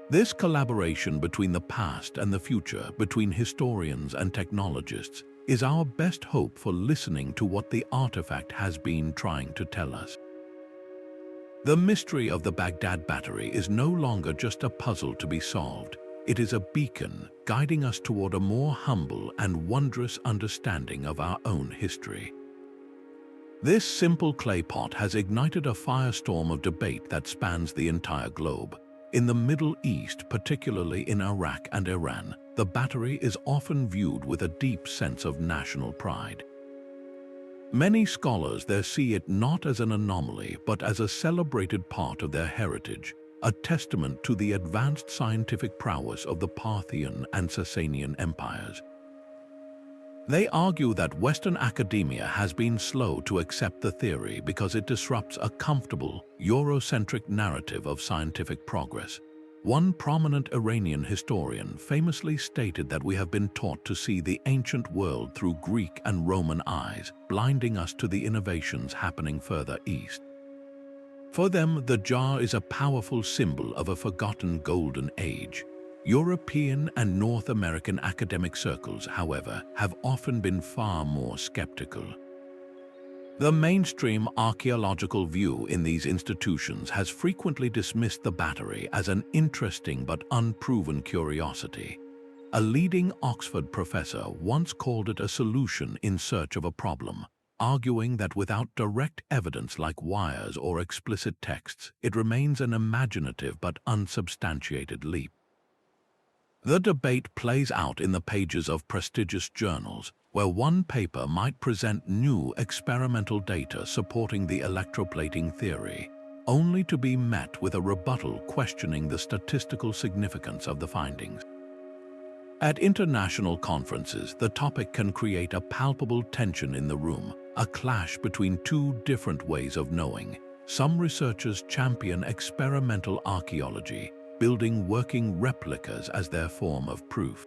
This collaboration between the past and the future, between historians and technologists, is our best hope for listening to what the artifact has been trying to tell us. The mystery of the Baghdad Battery is no longer just a puzzle to be solved. It is a beacon guiding us toward a more humble and wondrous understanding of our own history. This simple clay pot has ignited a firestorm of debate that spans the entire globe. In the Middle East, particularly in Iraq and Iran, the battery is often viewed with a deep sense of national pride. Many scholars there see it not as an anomaly but as a celebrated part of their heritage, a testament to the advanced scientific prowess of the Parthian and Sassanian empires. They argue that Western academia has been slow to accept the theory because it disrupts a comfortable, Eurocentric narrative of scientific progress. One prominent Iranian historian famously stated that we have been taught to see the ancient world through Greek and Roman eyes, blinding us to the innovations happening further east. For them, the jar is a powerful symbol of a forgotten golden age. European and North American academic circles, however, have often been far more skeptical. The mainstream archaeological view in these institutions has frequently dismissed the battery as an interesting but unproven curiosity. A leading Oxford professor once called it a solution in search of a problem, arguing that without direct evidence like wires or explicit texts, it remains an imaginative but unsubstantiated leap. The debate plays out in the pages of prestigious journals, where one paper might present new experimental data supporting the electroplating theory, only to be met with a rebuttal questioning the statistical significance of the findings. At international conferences, the topic can create a palpable tension in the room, a clash between two different ways of knowing. Some researchers champion experimental archaeology, building working replicas as their form of proof.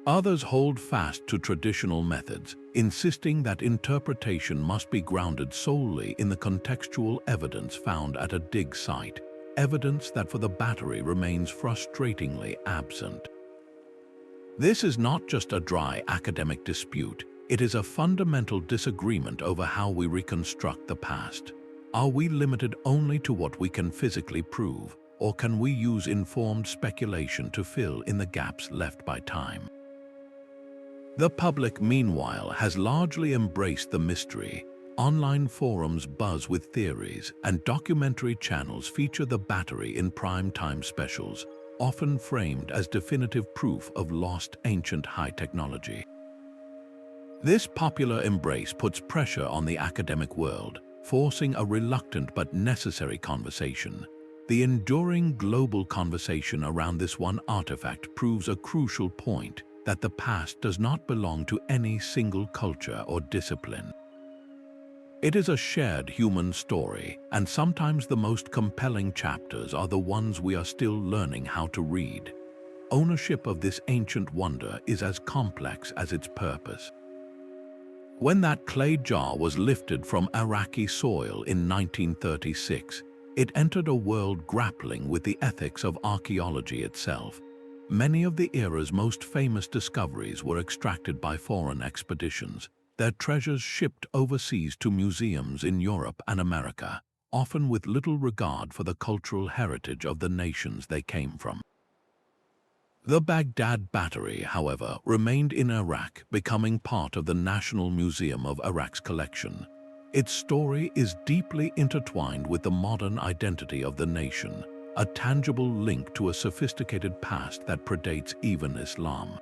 Others hold fast to traditional methods, insisting that interpretation must be grounded solely in the contextual evidence found at a dig site, evidence that for the battery remains frustratingly absent. This is not just a dry academic dispute, it is a fundamental disagreement over how we reconstruct the past. Are we limited only to what we can physically prove, or can we use informed speculation to fill in the gaps left by time? The public, meanwhile, has largely embraced the mystery. Online forums buzz with theories, and documentary channels feature the battery in prime-time specials, often framed as definitive proof of lost ancient high technology. This popular embrace puts pressure on the academic world, forcing a reluctant but necessary conversation. The enduring global conversation around this one artifact proves a crucial point, that the past does not belong to any single culture or discipline. It is a shared human story, and sometimes the most compelling chapters are the ones we are still learning how to read. Ownership of this ancient wonder is as complex as its purpose. When that clay jar was lifted from Iraqi soil in 1936, it entered a world grappling with the ethics of archaeology itself. Many of the era's most famous discoveries were extracted by foreign expeditions, their treasures shipped overseas to museums in Europe and America, often with little regard for the cultural heritage of the nations they came from. The Baghdad Battery, however, remained in Iraq, becoming part of the National Museum of Iraq's collection. Its story is deeply intertwined with the modern identity of the nation, a tangible link to a sophisticated past that predates even Islam.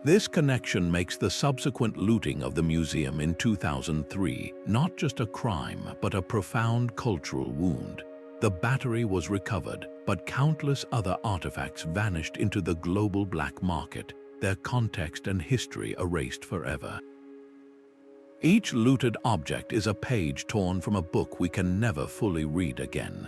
This connection makes the subsequent looting of the museum in 2003 not just a crime but a profound cultural wound. The battery was recovered, but countless other artifacts vanished into the global black market, their context and history erased forever. Each looted object is a page torn from a book we can never fully read again.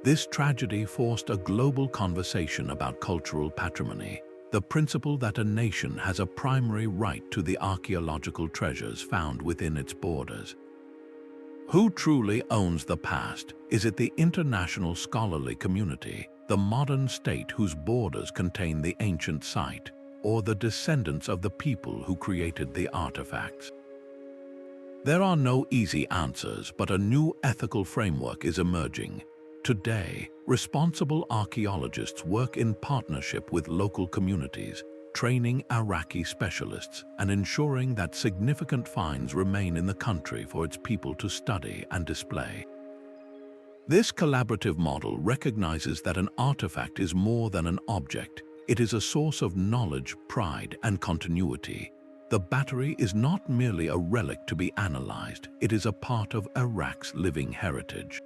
This tragedy forced a global conversation about cultural patrimony, the principle that a nation has a primary right to the archaeological treasures found within its borders. Who truly owns the past? Is it the international scholarly community, the modern state whose borders contain the ancient site, or the descendants of the people who created the artifacts? There are no easy answers, but a new ethical framework is emerging. Today, responsible archaeologists work in partnership with local communities, training Iraqi specialists and ensuring that significant finds remain in the country for its people to study and display. This collaborative model recognizes that an artifact is more than an object. It is a source of knowledge, pride, and continuity. The battery is not merely a relic to be analyzed, it is a part of Iraq's living heritage.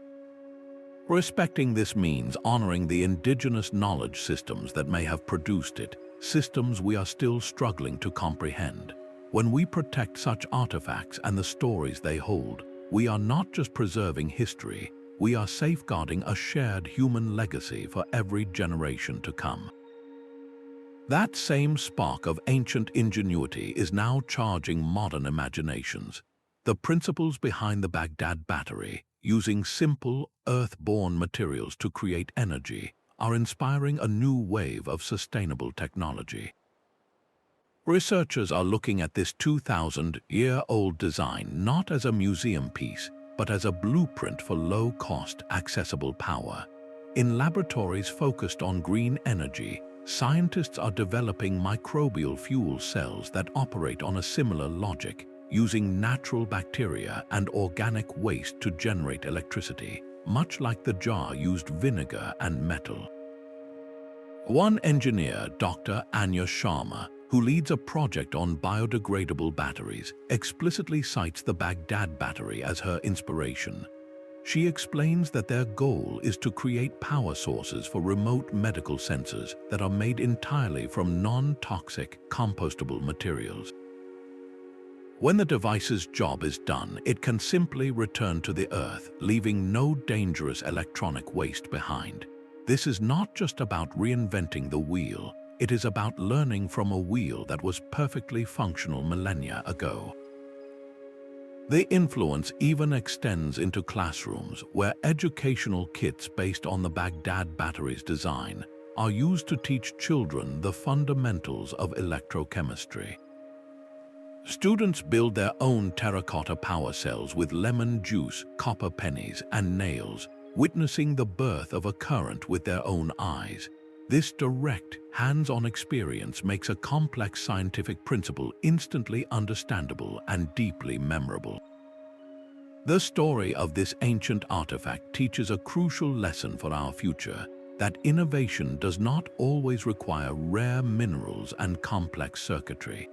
Respecting this means honoring the indigenous knowledge systems that may have produced it, systems we are still struggling to comprehend. When we protect such artifacts and the stories they hold, we are not just preserving history, we are safeguarding a shared human legacy for every generation to come. That same spark of ancient ingenuity is now charging modern imaginations. The principles behind the Baghdad Battery, using simple, earth-born materials to create energy, are inspiring a new wave of sustainable technology. Researchers are looking at this 2,000-year-old design not as a museum piece, but as a blueprint for low-cost, accessible power. In laboratories focused on green energy, scientists are developing microbial fuel cells that operate on a similar logic, using natural bacteria and organic waste to generate electricity, much like the jar used vinegar and metal. One engineer, Dr. Anya Sharma, who leads a project on biodegradable batteries, explicitly cites the Baghdad Battery as her inspiration. She explains that their goal is to create power sources for remote medical sensors that are made entirely from non-toxic, compostable materials. When the device's job is done, it can simply return to the Earth, leaving no dangerous electronic waste behind. This is not just about reinventing the wheel, it is about learning from a wheel that was perfectly functional millennia ago. The influence even extends into classrooms, where educational kits based on the Baghdad Battery's design are used to teach children the fundamentals of electrochemistry. Students build their own terracotta power cells with lemon juice, copper pennies, and nails, witnessing the birth of a current with their own eyes. This direct, hands-on experience makes a complex scientific principle instantly understandable and deeply memorable. The story of this ancient artifact teaches a crucial lesson for our future, that innovation does not always require rare minerals and complex circuitry.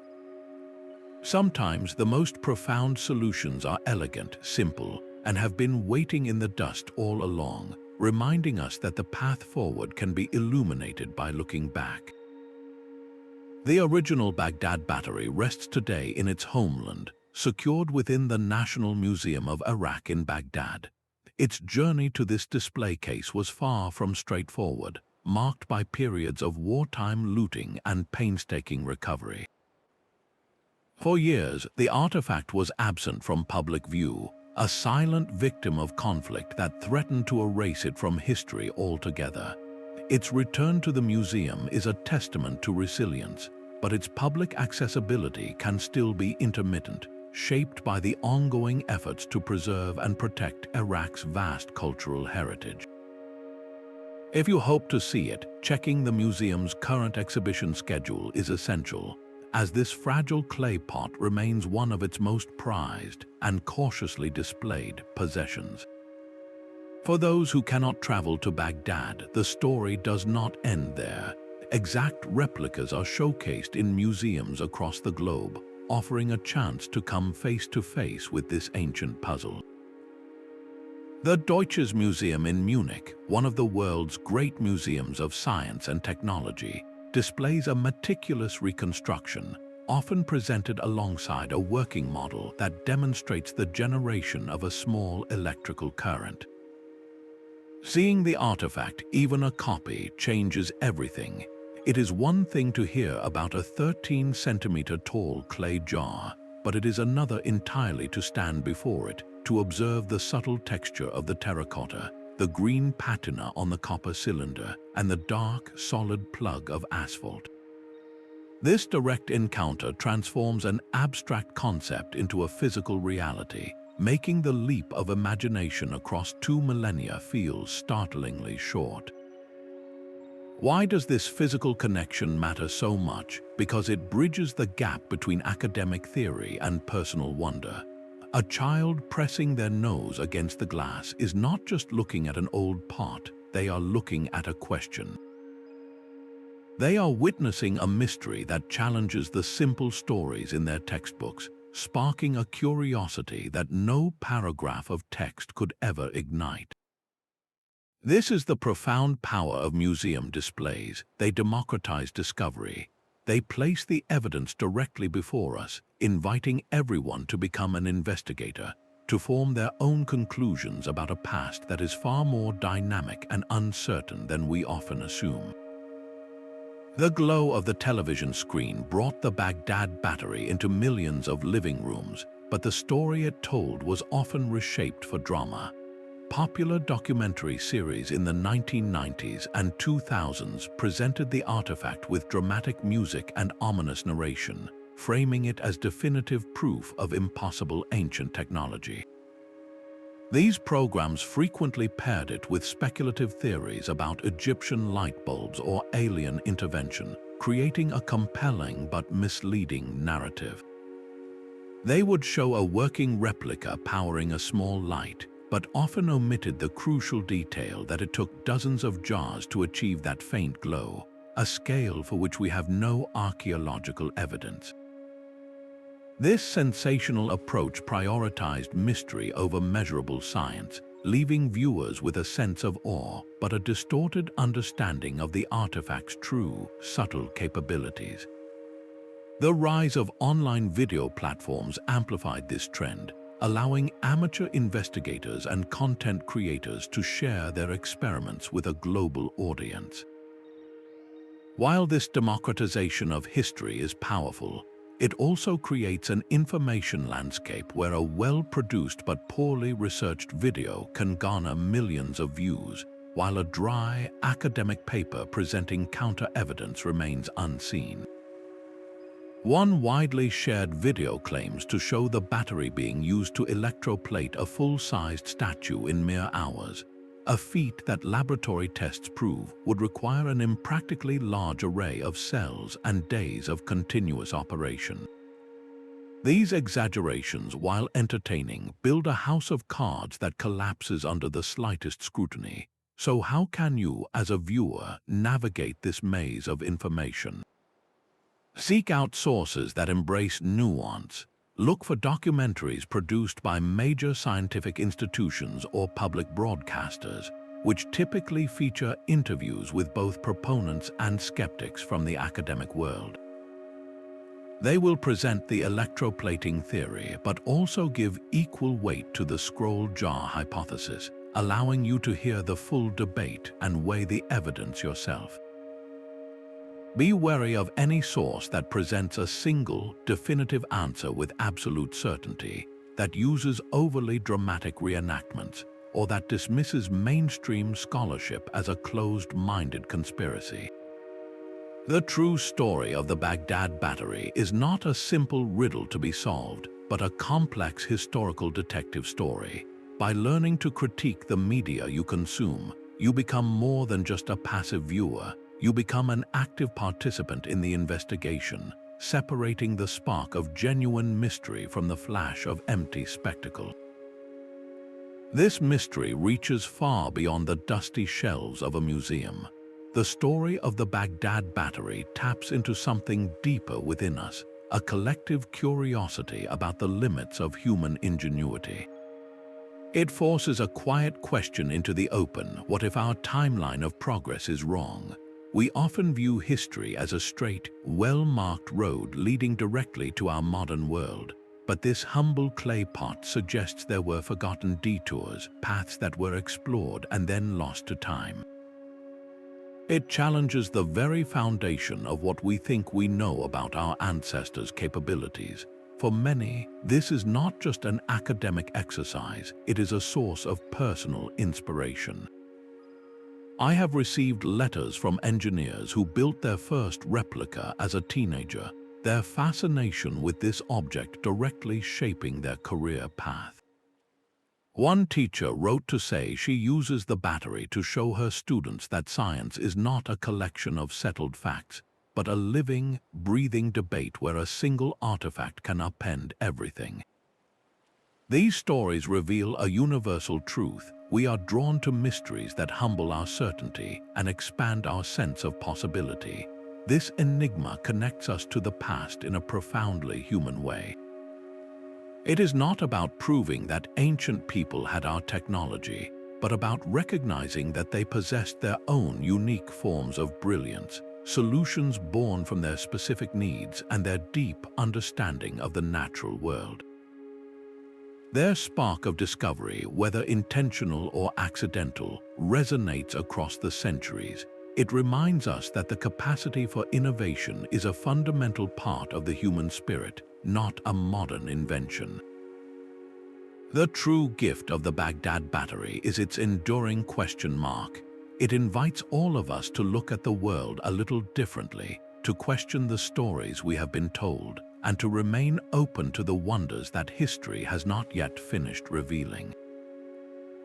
Sometimes the most profound solutions are elegant, simple, and have been waiting in the dust all along, reminding us that the path forward can be illuminated by looking back. The original Baghdad Battery rests today in its homeland, secured within the National Museum of Iraq in Baghdad. Its journey to this display case was far from straightforward, marked by periods of wartime looting and painstaking recovery. For years, the artifact was absent from public view, a silent victim of conflict that threatened to erase it from history altogether. Its return to the museum is a testament to resilience, but its public accessibility can still be intermittent, shaped by the ongoing efforts to preserve and protect Iraq's vast cultural heritage. If you hope to see it, checking the museum's current exhibition schedule is essential, as this fragile clay pot remains one of its most prized and cautiously displayed possessions. For those who cannot travel to Baghdad, the story does not end there. Exact replicas are showcased in museums across the globe, offering a chance to come face to face with this ancient puzzle. The Deutsches Museum in Munich, one of the world's great museums of science and technology, displays a meticulous reconstruction, often presented alongside a working model that demonstrates the generation of a small electrical current. Seeing the artifact, even a copy, changes everything. It is one thing to hear about a 13-centimeter tall clay jar, but it is another entirely to stand before it, to observe the subtle texture of the terracotta, the green patina on the copper cylinder, and the dark, solid plug of asphalt. This direct encounter transforms an abstract concept into a physical reality, making the leap of imagination across 2 millennia feel startlingly short. Why does this physical connection matter so much? Because it bridges the gap between academic theory and personal wonder. A child pressing their nose against the glass is not just looking at an old pot, they are looking at a question. They are witnessing a mystery that challenges the simple stories in their textbooks, sparking a curiosity that no paragraph of text could ever ignite. This is the profound power of museum displays. They democratize discovery. They place the evidence directly before us, inviting everyone to become an investigator, to form their own conclusions about a past that is far more dynamic and uncertain than we often assume. The glow of the television screen brought the Baghdad Battery into millions of living rooms, but the story it told was often reshaped for drama. Popular documentary series in the 1990s and 2000s presented the artifact with dramatic music and ominous narration, framing it as definitive proof of impossible ancient technology. These programs frequently paired it with speculative theories about Egyptian light bulbs or alien intervention, creating a compelling but misleading narrative. They would show a working replica powering a small light, but often omitted the crucial detail that it took dozens of jars to achieve that faint glow, a scale for which we have no archaeological evidence. This sensational approach prioritized mystery over measurable science, leaving viewers with a sense of awe but a distorted understanding of the artifact's true, subtle capabilities. The rise of online video platforms amplified this trend, allowing amateur investigators and content creators to share their experiments with a global audience. While this democratization of history is powerful, it also creates an information landscape where a well-produced but poorly researched video can garner millions of views, while a dry, academic paper presenting counter-evidence remains unseen. One widely shared video claims to show the battery being used to electroplate a full-sized statue in mere hours, a feat that laboratory tests prove would require an impractically large array of cells and days of continuous operation. These exaggerations, while entertaining, build a house of cards that collapses under the slightest scrutiny. So how can you, as a viewer, navigate this maze of information? Seek out sources that embrace nuance. Look for documentaries produced by major scientific institutions or public broadcasters, which typically feature interviews with both proponents and skeptics from the academic world. They will present the electroplating theory, but also give equal weight to the scroll jar hypothesis, allowing you to hear the full debate and weigh the evidence yourself. Be wary of any source that presents a single, definitive answer with absolute certainty, that uses overly dramatic reenactments, or that dismisses mainstream scholarship as a closed-minded conspiracy. The true story of the Baghdad Battery is not a simple riddle to be solved, but a complex historical detective story. By learning to critique the media you consume, you become more than just a passive viewer. You become an active participant in the investigation, separating the spark of genuine mystery from the flash of empty spectacle. This mystery reaches far beyond the dusty shelves of a museum. The story of the Baghdad Battery taps into something deeper within us, a collective curiosity about the limits of human ingenuity. It forces a quiet question into the open: what if our timeline of progress is wrong? We often view history as a straight, well-marked road leading directly to our modern world. But this humble clay pot suggests there were forgotten detours, paths that were explored and then lost to time. It challenges the very foundation of what we think we know about our ancestors' capabilities. For many, this is not just an academic exercise, it is a source of personal inspiration. I have received letters from engineers who built their first replica as a teenager, their fascination with this object directly shaping their career path. One teacher wrote to say she uses the battery to show her students that science is not a collection of settled facts, but a living, breathing debate where a single artifact can upend everything. These stories reveal a universal truth. We are drawn to mysteries that humble our certainty and expand our sense of possibility. This enigma connects us to the past in a profoundly human way. It is not about proving that ancient people had our technology, but about recognizing that they possessed their own unique forms of brilliance, solutions born from their specific needs and their deep understanding of the natural world. Their spark of discovery, whether intentional or accidental, resonates across the centuries. It reminds us that the capacity for innovation is a fundamental part of the human spirit, not a modern invention. The true gift of the Baghdad Battery is its enduring question mark. It invites all of us to look at the world a little differently, to question the stories we have been told, and to remain open to the wonders that history has not yet finished revealing.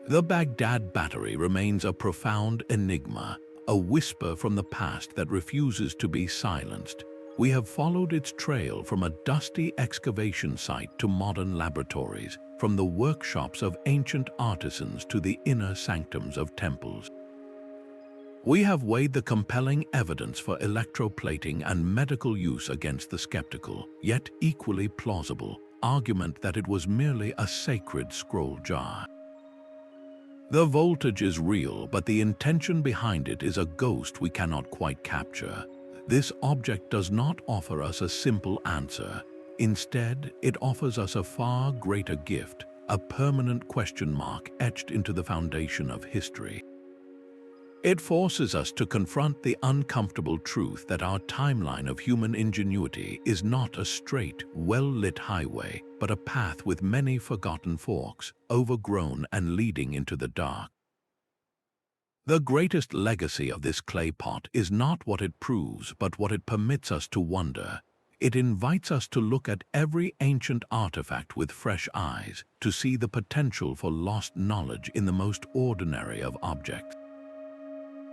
The Baghdad Battery remains a profound enigma, a whisper from the past that refuses to be silenced, We have followed its trail from a dusty excavation site to modern laboratories, from the workshops of ancient artisans to the inner sanctums of temples. We have weighed the compelling evidence for electroplating and medical use against the skeptical, yet equally plausible, argument that it was merely a sacred scroll jar. The voltage is real, but the intention behind it is a ghost we cannot quite capture. This object does not offer us a simple answer. Instead, it offers us a far greater gift, a permanent question mark etched into the foundation of history. It forces us to confront the uncomfortable truth that our timeline of human ingenuity is not a straight, well-lit highway, but a path with many forgotten forks, overgrown and leading into the dark. The greatest legacy of this clay pot is not what it proves, but what it permits us to wonder. It invites us to look at every ancient artifact with fresh eyes, to see the potential for lost knowledge in the most ordinary of objects.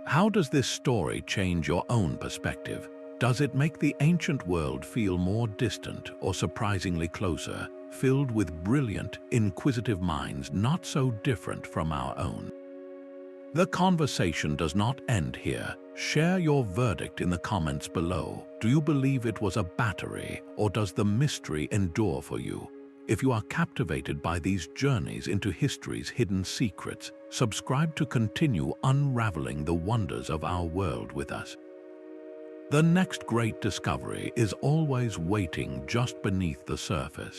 How does this story change your own perspective? Does it make the ancient world feel more distant or surprisingly closer, filled with brilliant, inquisitive minds not so different from our own? The conversation does not end here. Share your verdict in the comments below. Do you believe it was a battery, or does the mystery endure for you? If you are captivated by these journeys into history's hidden secrets, subscribe to continue unraveling the wonders of our world with us. The next great discovery is always waiting just beneath the surface.